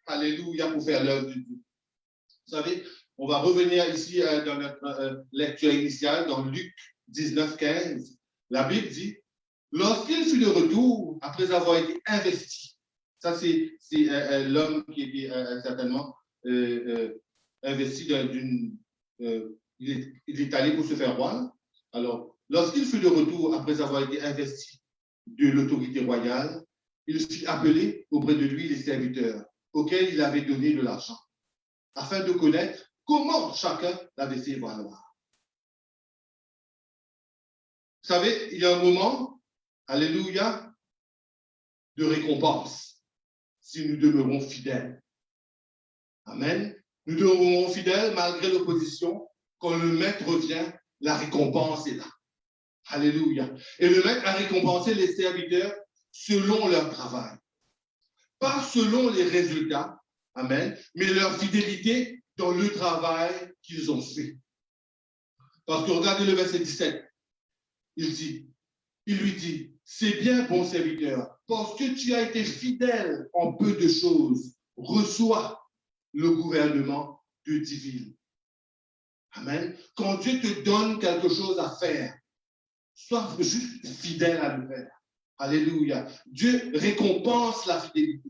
Alléluia pour faire l'œuvre de Dieu. Vous savez, on va revenir ici dans notre lecture initiale, dans Luc 19, 15. La Bible dit, lorsqu'il fut de retour, après avoir été investi, ça c'est l'homme qui était certainement investi d'une... il est allé pour se faire roi. Alors, lorsqu'il fut de retour, après avoir été investi de l'autorité royale, il fut appelé auprès de lui les serviteurs, auxquels il avait donné de l'argent, afin de connaître comment chacun l'avait fait valoir. Vous savez, il y a un moment, alléluia, de récompense, si nous demeurons fidèles. Amen. Nous demeurons fidèles malgré l'opposition. Quand le maître revient, la récompense est là. Alléluia. Et le maître a récompensé les serviteurs selon leur travail. Pas selon les résultats, amen, mais leur fidélité dans le travail qu'ils ont fait. Parce que regardez le verset 17. Il lui dit, c'est bien, bon serviteur, parce que tu as été fidèle en peu de choses, reçois le gouvernement de 10 villes. Amen. Quand Dieu te donne quelque chose à faire, sois juste fidèle à le faire. Alléluia. Dieu récompense la fidélité.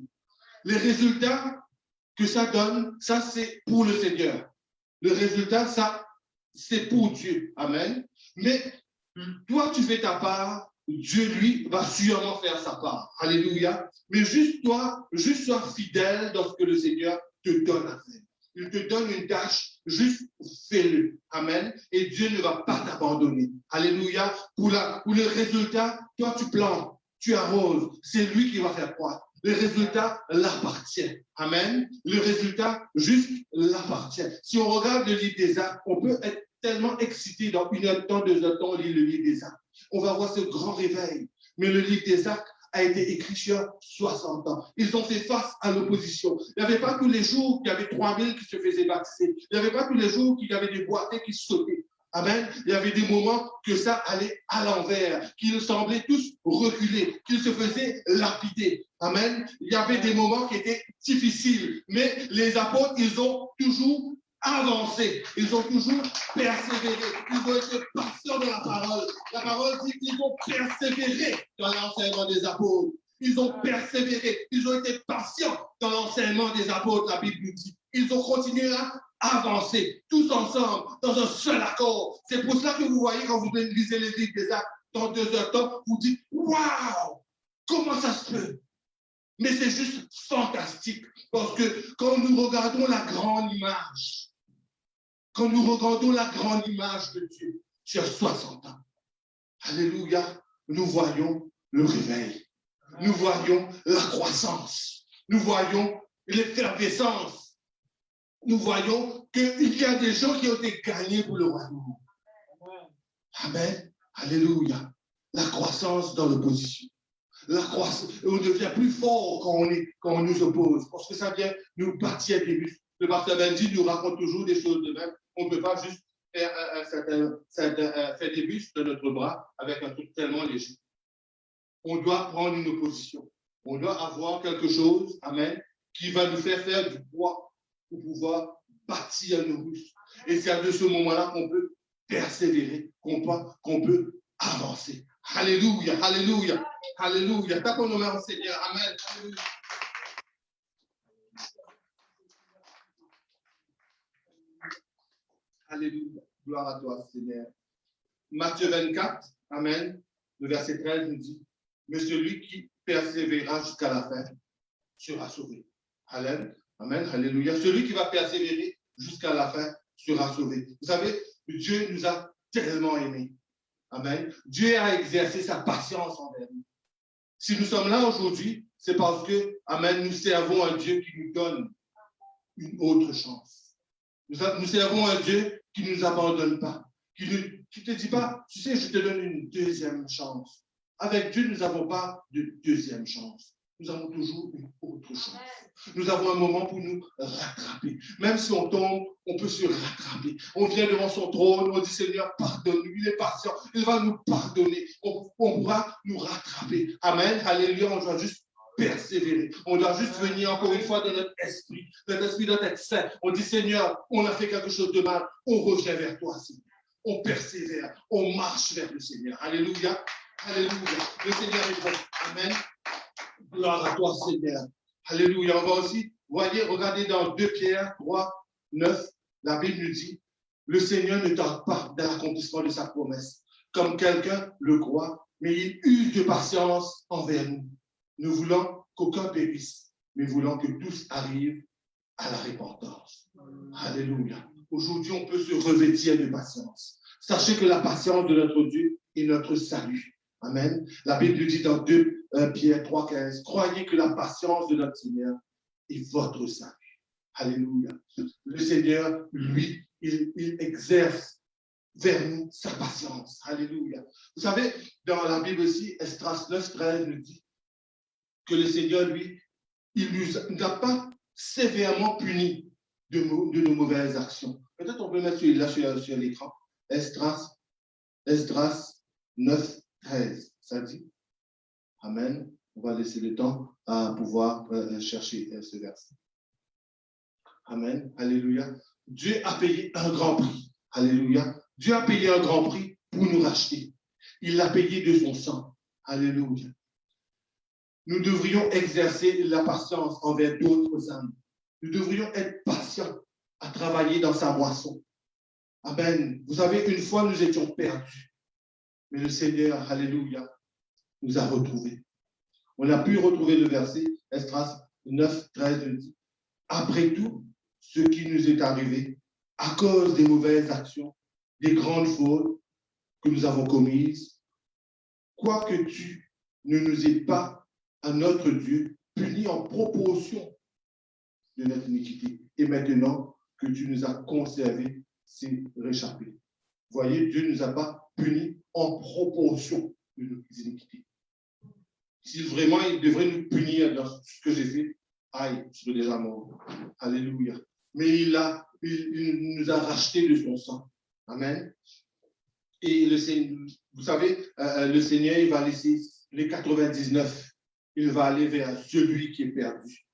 Les résultats que ça donne, ça c'est pour le Seigneur. Le résultat, ça, c'est pour Dieu. Amen. Mais toi, tu fais ta part, Dieu, lui, va sûrement faire sa part. Alléluia. Mais juste toi, juste sois fidèle dans ce que le Seigneur te donne à faire. Il te donne une tâche, juste fais-le. Amen. Et Dieu ne va pas t'abandonner. Alléluia. Pour le résultat, toi, tu plantes, tu arroses. C'est lui qui va faire quoi? Le résultat l'appartient. Amen. Le résultat juste l'appartient. Si on regarde le livre des Actes, on peut être tellement excité dans 1 heure de temps, 2 heures de temps, on lit le livre des Actes. On va voir ce grand réveil. Mais le livre des Actes a été écrit sur 60 ans. Ils ont fait face à l'opposition. Il n'y avait pas tous les jours qu'il y avait 3000 qui se faisaient baptiser. Il n'y avait pas tous les jours qu'il y avait des boiteux qui sautaient. Amen. Il y avait des moments que ça allait à l'envers, qu'ils semblaient tous reculer, qu'ils se faisaient lapider. Amen. Il y avait des moments qui étaient difficiles, mais les apôtres, ils ont toujours avancé. Ils ont toujours persévéré. Ils ont été patients dans la parole. La parole dit qu'ils ont persévéré dans l'enseignement des apôtres. Ils ont persévéré. Ils ont été patients dans l'enseignement des apôtres, la Bible nous dit. Ils ont continué à avancer, tous ensemble, dans un seul accord. C'est pour cela que vous voyez, quand vous lisez les livres des Actes, dans 2 heures de temps, vous dites, waouh, comment ça se peut? Mais c'est juste fantastique. Parce que quand nous regardons la grande image, de Dieu sur 60 ans, alléluia, nous voyons le réveil. Nous voyons la croissance. Nous voyons l'effervescence. Nous voyons qu'il y a des gens qui ont été gagnés pour le royaume. Amen. Alléluia. La croissance dans l'opposition. La croissance. On devient plus fort quand on nous oppose. Parce que ça vient nous bâtir des muscles. Le pasteur Benji nous raconte toujours des choses de même. On ne peut pas juste faire des bustes de notre bras avec un truc tellement léger. On doit prendre une opposition. On doit avoir quelque chose, amen, qui va nous faire du poids pour pouvoir bâtir nos muscles. Et c'est à ce moment-là qu'on peut persévérer, qu'on peut avancer. Alléluia, alléluia, alléluia. Tant qu'on nomme au Seigneur, amen. Alléluia. Alléluia. Gloire à toi, Seigneur. Matthieu 24, amen. Le verset 13 nous dit, mais celui qui persévérera jusqu'à la fin sera sauvé. Amen. Amen. Alléluia. Celui qui va persévérer jusqu'à la fin sera sauvé. Vous savez, Dieu nous a tellement aimés. Amen. Dieu a exercé sa patience envers nous. Si nous sommes là aujourd'hui, c'est parce que, amen, nous servons un Dieu qui nous donne une autre chance. Nous servons un Dieu qui ne nous abandonne pas, qui ne te dit pas, tu sais, je te donne une deuxième chance. Avec Dieu, nous n'avons pas de deuxième chance. Nous avons toujours une autre chance. Nous avons un moment pour nous rattraper. Même si on tombe, on peut se rattraper. On vient devant son trône, on dit Seigneur, pardonne-nous. Il est patient, il va nous pardonner. On pourra nous rattraper. Amen. Alléluia. On doit juste persévérer. On doit juste venir encore une fois dans notre esprit doit être sain. On dit Seigneur, on a fait quelque chose de mal. On revient vers toi, Seigneur. On persévère. On marche vers le Seigneur. Alléluia. Alléluia. Le Seigneur est bon. Amen. Gloire à toi, Seigneur. Alléluia. On va aussi, voyez, regardez dans 2 Pierre 3, 9, la Bible nous dit, le Seigneur ne tarde pas dans l'accomplissement de sa promesse, comme quelqu'un le croit, mais il use de patience envers nous. Nous voulons qu'aucun périsse, mais voulons que tous arrivent à la repentance. Alléluia. Aujourd'hui, on peut se revêtir de patience. Sachez que la patience de notre Dieu est notre salut. Amen. La Bible dit dans 2 Pierre 3, 15, croyez que la patience de notre Seigneur est votre salut. Alléluia. Le Seigneur, lui, il exerce vers nous sa patience. Alléluia. Vous savez, dans la Bible aussi, Esdras 9, 13 nous dit que le Seigneur, lui, il nous a pas sévèrement puni de nos mauvaises actions. Peut-être on peut mettre celui-là sur l'écran. Esdras 9, 13. Ça dit. Amen. On va laisser le temps à pouvoir chercher ce verset. Amen. Alléluia. Dieu a payé un grand prix. Alléluia. Dieu a payé un grand prix pour nous racheter. Il l'a payé de son sang. Alléluia. Nous devrions exercer la patience envers d'autres âmes. Nous devrions être patients à travailler dans sa moisson. Amen. Vous savez, une fois, nous étions perdus. Mais le Seigneur, alléluia, nous a retrouvés. On a pu retrouver le verset, Esdras 9, 13, après tout ce qui nous est arrivé, à cause des mauvaises actions, des grandes fautes que nous avons commises, quoique tu ne nous aies pas à notre Dieu, punis en proportion de notre iniquité. Et maintenant que tu nous as conservés, c'est réchappé. Voyez, Dieu ne nous a pas punis en proportion de nos iniquités. Si vraiment il devrait nous punir dans ce que j'ai fait, aïe, je serais déjà mort. Alléluia. Mais il nous a rachetés de son sang. Amen. Et le Seigneur, vous savez, le Seigneur, il va laisser les 99. Il va aller vers celui qui est perdu.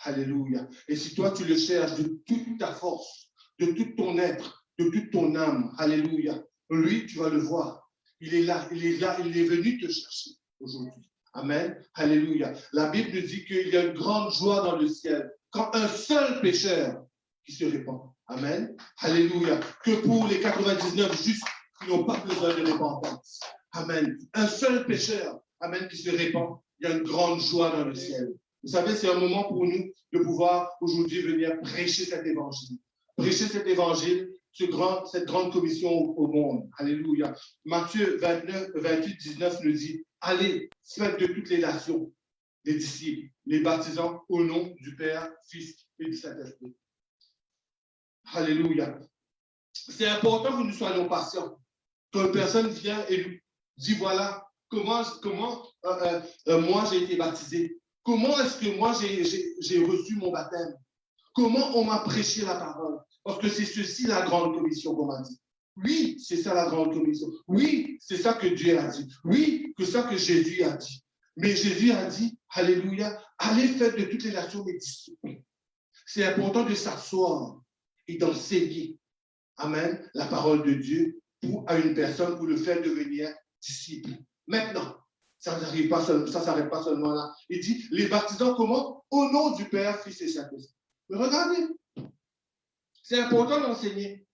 Alléluia. Et si toi, tu le cherches de toute ta force, de tout ton être, de toute ton âme, alléluia, lui, tu vas le voir. Il est là, il est venu te chercher aujourd'hui. Amen. Alléluia. La Bible nous dit qu'il y a une grande joie dans le ciel quand un seul pécheur qui se répand. Amen. Alléluia. Que pour les 99 justes qui n'ont pas besoin de repentance. Amen. Un seul pécheur, amen, qui se répand. Il y a une grande joie dans le ciel. Vous savez, c'est un moment pour nous de pouvoir aujourd'hui venir prêcher cet évangile. Prêcher cet évangile, cette grande commission au monde. Alléluia. Matthieu 28, 19 nous dit, allez, faites de toutes les nations des disciples, les baptisant au nom du Père, Fils et du Saint-Esprit. Alléluia. C'est important que nous soyons patients. Quand une personne vient et nous dit, voilà, comment moi j'ai été baptisé. Comment est-ce que moi j'ai reçu mon baptême? Comment on m'a prêché la parole? Parce que c'est ceci la grande commission qu'on m'a dit. Oui, c'est ça la grande commission. Oui, c'est ça que Dieu a dit. Oui, c'est ça que Jésus a dit. Mais Jésus a dit, alléluia, allez faire de toutes les nations des disciples. C'est important de s'asseoir et d'enseigner, amen, la parole de Dieu à une personne pour le faire devenir disciple. Maintenant, ça n'arrive pas seulement, ça s'arrête pas seulement là. Il dit, les baptisants comment? Au nom du Père, Fils et Saint-Esprit. Mais regardez, c'est important d'enseigner.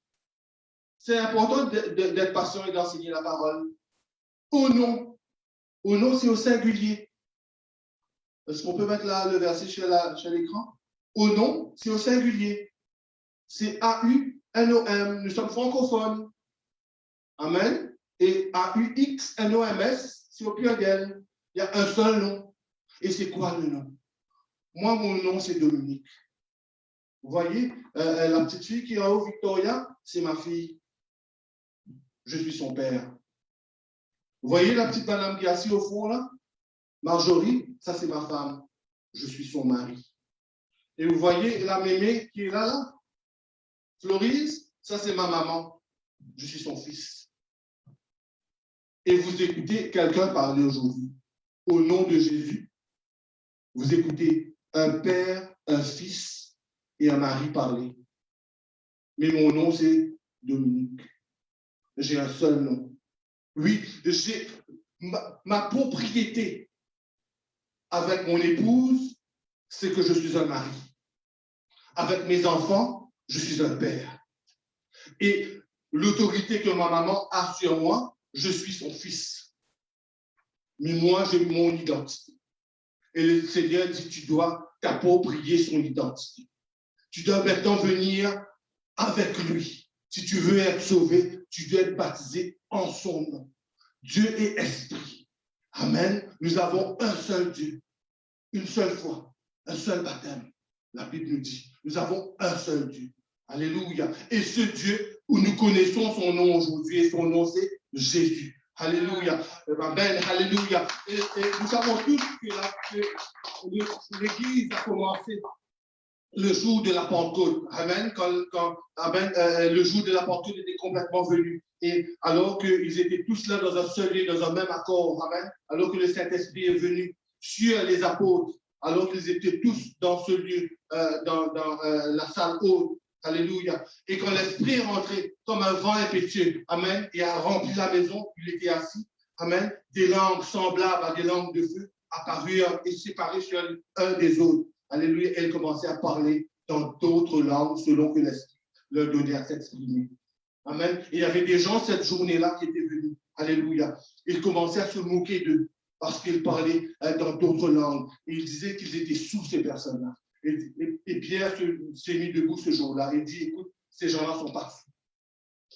C'est important d'être patient et d'enseigner la parole. Au nom. Au nom, c'est au singulier. Est-ce qu'on peut mettre là le verset sur l'écran? Au nom, c'est au singulier. C'est A-U-N-O-M. Nous sommes francophones. Amen. Et A-U-X-N-O-M-S, c'est au pluriel. Il y a un seul nom. Et c'est quoi le nom? Moi, mon nom, c'est Dominique. Vous voyez, la petite fille qui est en haut, Victoria, c'est ma fille. Je suis son père. Vous voyez la petite madame qui est assise au fond là? Marjorie, ça c'est ma femme. Je suis son mari. Et vous voyez la mémé qui est là? Florise, ça c'est ma maman. Je suis son fils. Et vous écoutez quelqu'un parler aujourd'hui. Au nom de Jésus, vous écoutez un père, un fils et un mari parler. Mais mon nom c'est Dominique. J'ai un seul nom. Oui, j'ai ma propriété avec mon épouse, c'est que je suis un mari. Avec mes enfants, je suis un père. Et l'autorité que ma maman a sur moi, je suis son fils. Mais moi, j'ai mon identité. Et le Seigneur dit, tu dois t'approprier son identité. Tu dois maintenant venir avec lui. Si tu veux être sauvé, tu dois être baptisé en son nom. Dieu est esprit. Amen. Nous avons un seul Dieu. Une seule foi. Un seul baptême. La Bible nous dit, nous avons un seul Dieu. Alléluia. Et ce Dieu où nous connaissons son nom aujourd'hui, et son nom c'est Jésus. Alléluia. Amen. Alléluia. Et nous savons tous que l'Église a commencé le jour de la Pentecôte. Amen. Le jour de la Pentecôte était complètement venu. Et alors qu'ils étaient tous là dans un seul lieu, dans un même accord. Amen. Alors que le Saint-Esprit est venu sur les apôtres. Alors qu'ils étaient tous dans ce lieu, dans la salle haute. Alléluia. Et quand l'Esprit est rentré comme un vent impétueux, amen, et a rempli la maison, il était assis, amen, des langues semblables à des langues de feu apparurent et séparées sur un des autres. Alléluia. Elle commençait à parler dans d'autres langues selon que l'Esprit leur donnait à s'exprimer. Amen. Et il y avait des gens cette journée-là qui étaient venus. Alléluia. Ils commençaient à se moquer d'eux parce qu'ils parlaient dans d'autres langues. Et ils disaient qu'ils étaient sous ces personnes-là. Et Pierre s'est mis debout ce jour-là et dit, écoute, ces gens-là sont pas fous.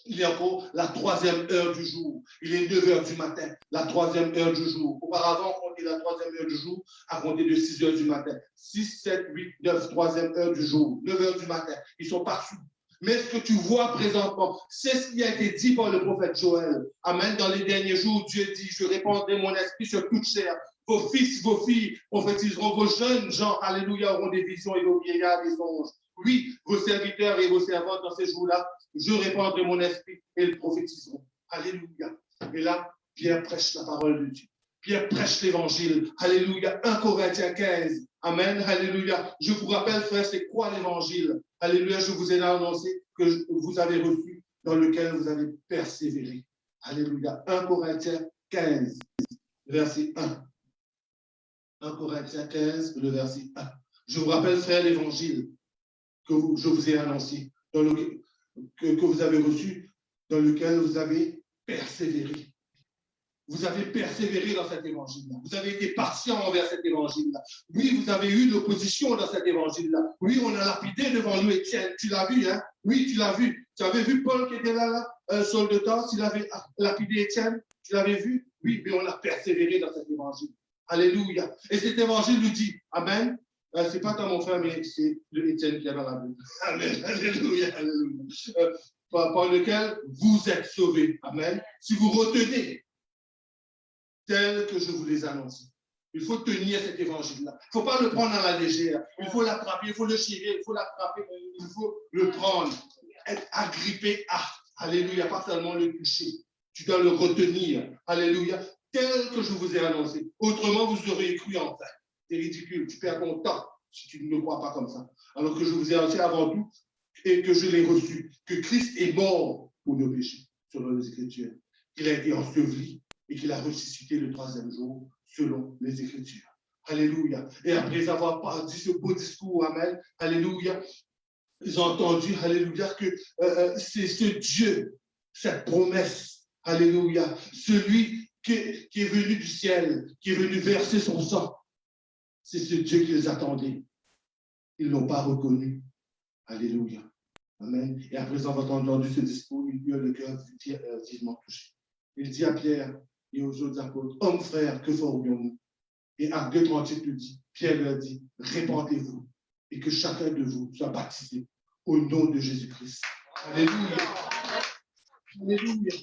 Il est encore la 3e heure du jour. Il est 9 heures du matin, la 3e heure du jour. Auparavant, on compter la 3e heure du jour à compter de 6 heures du matin. 6, 7, 8, 9, 3e heure du jour, 9 heures du matin. Ils sont partout. Mais ce que tu vois présentement, c'est ce qui a été dit par le prophète Joël. Amen. Dans les derniers jours, Dieu dit, je répandrai mon esprit sur toute chair. Vos fils, vos filles prophétiseront, vos jeunes gens, alléluia, auront des visions et vos vieillards des songes. Oui, vos serviteurs et vos servantes dans ces jours-là, je répandrai mon esprit et ils prophétiseront. Alléluia. Et là, Pierre prêche la parole de Dieu. Pierre prêche l'évangile. Alléluia. 1 Corinthiens 15. Amen. Alléluia. Je vous rappelle, frère, c'est quoi l'évangile? Alléluia. Je vous ai annoncé que vous avez reçu, dans lequel vous avez persévéré. Alléluia. 1 Corinthiens 15, verset 1. 1 Corinthiens 15, le verset 1. Je vous rappelle, frère, l'évangile que je vous ai annoncé, que vous avez reçu, dans lequel vous avez persévéré. Vous avez persévéré dans cet évangile-là. Vous avez été patient envers cet évangile-là. Oui, vous avez eu de l'opposition dans cet évangile-là. Oui, on a lapidé devant nous Étienne. Tu l'as vu, hein? Oui, tu l'as vu. Tu avais vu Paul qui était là, Saul de Tarse, il avait lapidé Étienne. Tu l'avais vu? Oui, mais on a persévéré dans cet évangile. Alléluia. Et cet évangile nous dit, Amen. C'est pas tant mon frère, mais c'est le Étienne qui est dans la Bible. Amen. Alléluia. Alléluia. Par lequel vous êtes sauvés. Amen. Si vous retenez tel que je vous les annonce. Il faut tenir cet évangile-là. Il ne faut pas le prendre à la légère. Il faut l'attraper, il faut le chirer, il faut l'attraper, il faut le prendre. Être agrippé à. Alléluia, pas seulement le toucher. Tu dois le retenir. Alléluia, tel que je vous ai annoncé. Autrement, vous auriez cru en fait. C'est ridicule. Tu perds ton temps si tu ne me crois pas comme ça. Alors que je vous ai annoncé avant tout et que je l'ai reçu, que Christ est mort pour nos péchés, selon les Écritures. Il a été enseveli et qu'il a ressuscité le 3e jour, selon les Écritures. Alléluia. Et après avoir dit ce beau discours, Amen, Alléluia, ils ont entendu, Alléluia, que c'est ce Dieu, cette promesse, Alléluia, celui qui est venu du ciel, qui est venu verser son sang. C'est ce Dieu qui les attendait. Ils ne l'ont pas reconnu. Alléluia. Amen. Et après avoir entendu ce discours, il eut le cœur vivement touché. Il dit à Pierre et aux autres apôtres, hommes frères, que ferions-nous? Et Acte 2:38 nous dit, Pierre leur dit, répandez-vous et que chacun de vous soit baptisé au nom de Jésus-Christ. Alléluia. Alléluia.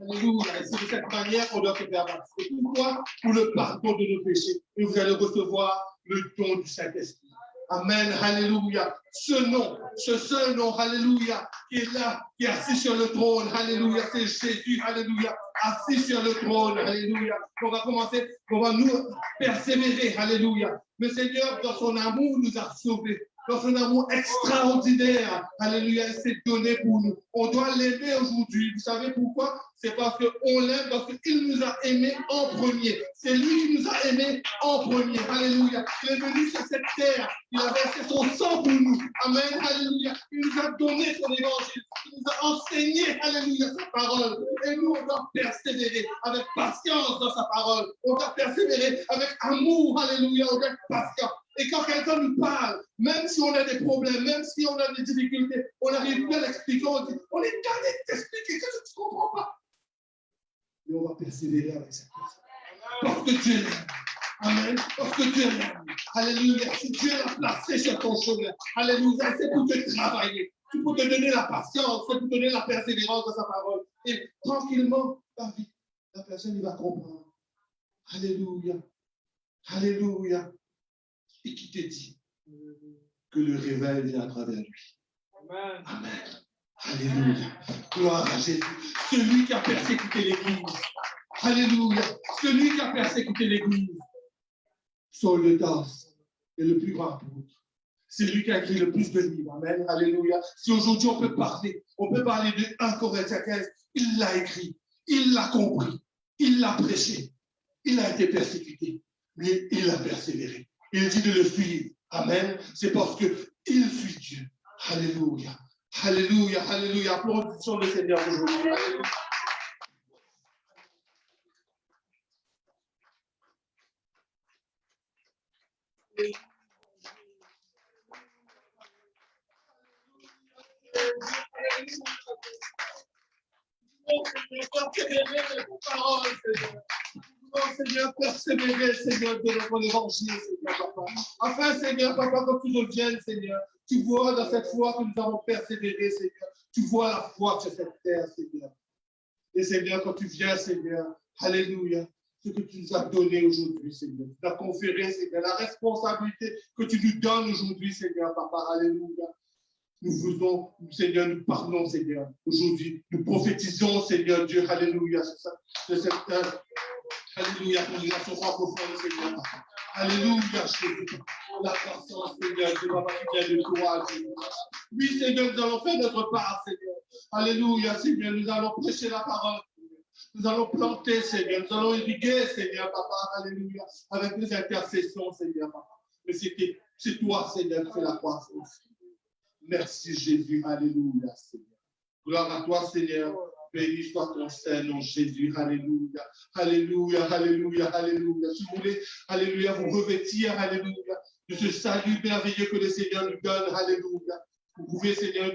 Alléluia. Et c'est de cette manière qu'on doit se faire baptiser. Pourquoi? Pour le pardon de nos péchés. Et vous allez recevoir le don du Saint-Esprit. Amen, alléluia. Ce seul nom, alléluia, qui est là, qui est assis sur le trône, alléluia, c'est Jésus, alléluia, assis sur le trône, alléluia. On va commencer, on va nous persévérer, alléluia. Le Seigneur, dans son amour, nous a sauvés. Dans son amour extraordinaire, alléluia, il s'est donné pour nous. On doit l'aimer aujourd'hui. Vous savez pourquoi? C'est parce qu'on l'aime, parce qu'il nous a aimés en premier. C'est lui qui nous a aimés en premier. Alléluia. Il est venu sur cette terre. Il a versé son sang pour nous. Amen. Alléluia. Il nous a donné son évangile. Il nous a enseigné, alléluia, sa parole. Et nous, on doit persévérer avec patience dans sa parole. On doit persévérer avec amour, alléluia, avec patience. Et quand quelqu'un nous parle, même si on a des problèmes, même si on a des difficultés, on n'arrive pas à l'expliquer, on dit, on est tanné de t'expliquer, qu'est-ce que tu ne comprends pas? Mais on va persévérer avec cette personne. Parce que Dieu l'aime. Amen. Parce que Dieu l'aime. Alléluia. Si Dieu l'a placé sur ton chemin, alléluia, c'est pour te travailler. C'est pour te donner la patience, c'est pour te donner la persévérance de sa parole. Et tranquillement, la personne, il va comprendre. Alléluia. Alléluia. Et qui te dit que le réveil vient à travers lui. Amen. Amen. Alléluia. Gloire à Jésus. Celui qui a persécuté l'Église. Alléluia. Celui qui a persécuté l'Église. Saul de Tarse est le plus grand apôtre. C'est lui qui a écrit le plus de livres. Amen. Alléluia. Si aujourd'hui on peut parler de 1 Corinthiens 15, il l'a écrit, il l'a compris, il l'a prêché, il a été persécuté, mais il a persévéré. Il dit de le suivre. Amen. C'est parce qu'il suit Dieu. Alléluia. Alléluia. Alléluia. Applaudissons le Seigneur aujourd'hui. Alléluia. Seigneur, persévérer, Seigneur, de ton évangile, Seigneur, papa. Afin, Seigneur, papa, quand tu reviennes, Seigneur, tu vois dans cette foi que nous avons persévéré, Seigneur. Tu vois la foi sur cette terre, Seigneur. Et Seigneur, quand tu viens, Seigneur, alléluia, ce que tu nous as donné aujourd'hui, Seigneur. Tu as conféré, Seigneur, la responsabilité que tu nous donnes aujourd'hui, Seigneur, papa, alléluia. Nous faisons, Seigneur, nous parlons, Seigneur, aujourd'hui. Nous prophétisons, Seigneur Dieu, alléluia, de cette alléluia, congrégation francophone, Seigneur. Alléluia, Jésus. La croissance, Seigneur, Dieu, papa, qui vient de toi, Seigneur. Oui, Seigneur, nous allons faire notre part, Seigneur. Alléluia, Seigneur, nous allons prêcher la parole. Nous allons planter, Seigneur. Nous allons irriguer, Seigneur, papa, alléluia, avec nos intercessions, Seigneur, papa. Mais c'est toi, Seigneur, qui fais la croissance. Merci Jésus, alléluia, Seigneur. Gloire à toi, Seigneur. Béni soit ton Saint-Nom, Jésus, alléluia. Alléluia, alléluia, alléluia. Si vous voulez, alléluia, vous revêtir, alléluia, de ce salut merveilleux que le Seigneur nous donne, alléluia. Vous pouvez, Seigneur,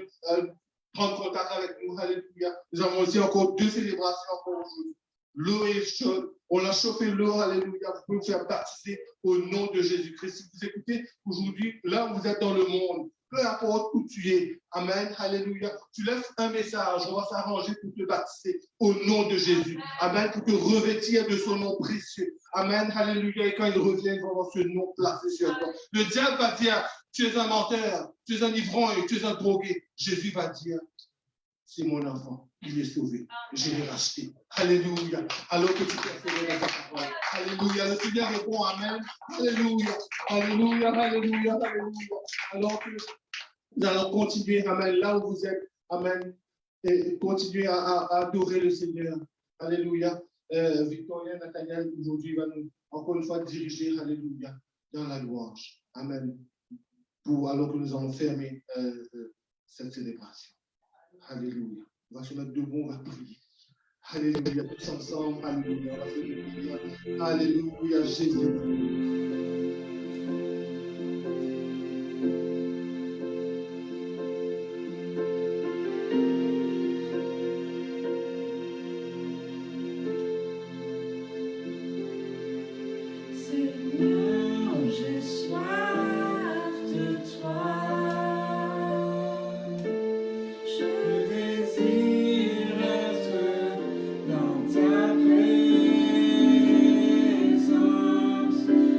prendre contact avec nous, alléluia. Nous avons aussi encore 2 célébrations encore aujourd'hui. L'eau est chaude, on a chauffé l'eau, alléluia. Vous pouvez vous faire baptiser au nom de Jésus-Christ. Si vous écoutez aujourd'hui, là où vous êtes dans le monde, peu importe où tu es, amen, alléluia, tu laisses un message, on va s'arranger pour te baptiser au nom de Jésus, amen, pour te revêtir de son nom précieux, amen, alléluia, et quand il revient, il va avoir ce nom placé sur toi. Le diable va dire, tu es un menteur, tu es un ivrogne, tu es un drogué. Jésus va dire, c'est mon enfant, il est sauvé, je l'ai racheté. Alléluia. Alors que tu persévères dans ta parole. Alléluia. Le Seigneur répond Amen. Alléluia. Alléluia. Alléluia. Alléluia. Alors que nous allons continuer, Amen, là où vous êtes. Amen. Et continuer à adorer le Seigneur. Alléluia. Victoria Nathaniel, aujourd'hui, va nous, encore une fois, diriger, Alléluia, dans la louange. Amen. Alors que nous allons fermer cette célébration. Alléluia. On va se mettre debout, on va prier. Alléluia. Tous ensemble. Alléluia. Alléluia. Jésus. Présence.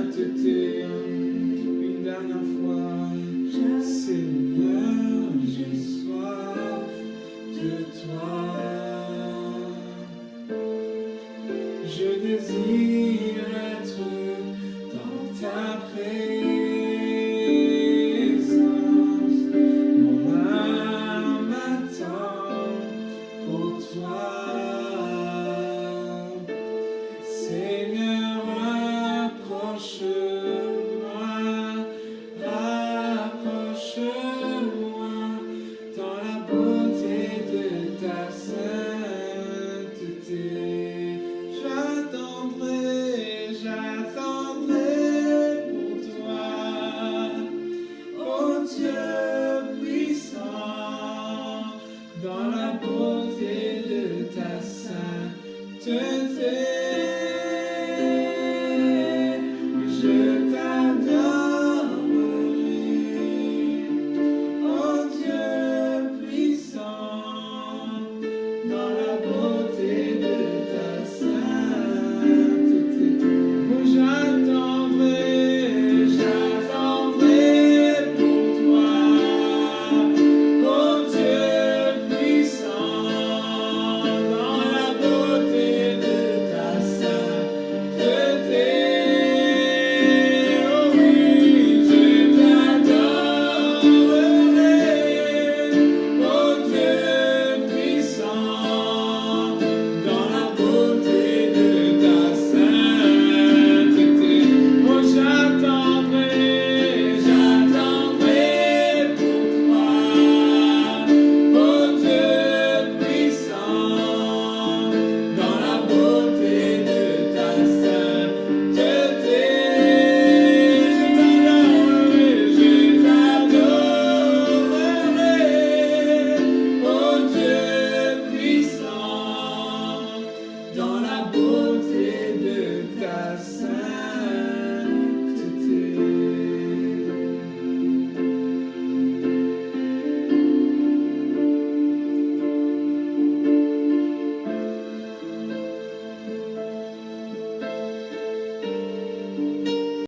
sainteté. Une dernière fois, Seigneur, j'ai soif de toi. Je désire être dans ta présence. Mon âme attend pour toi. Seigneur, rapproche-moi dans la beauté de ta sainteté. J'attendrai pour toi, oh Dieu puissant, dans la beauté de ta sainteté.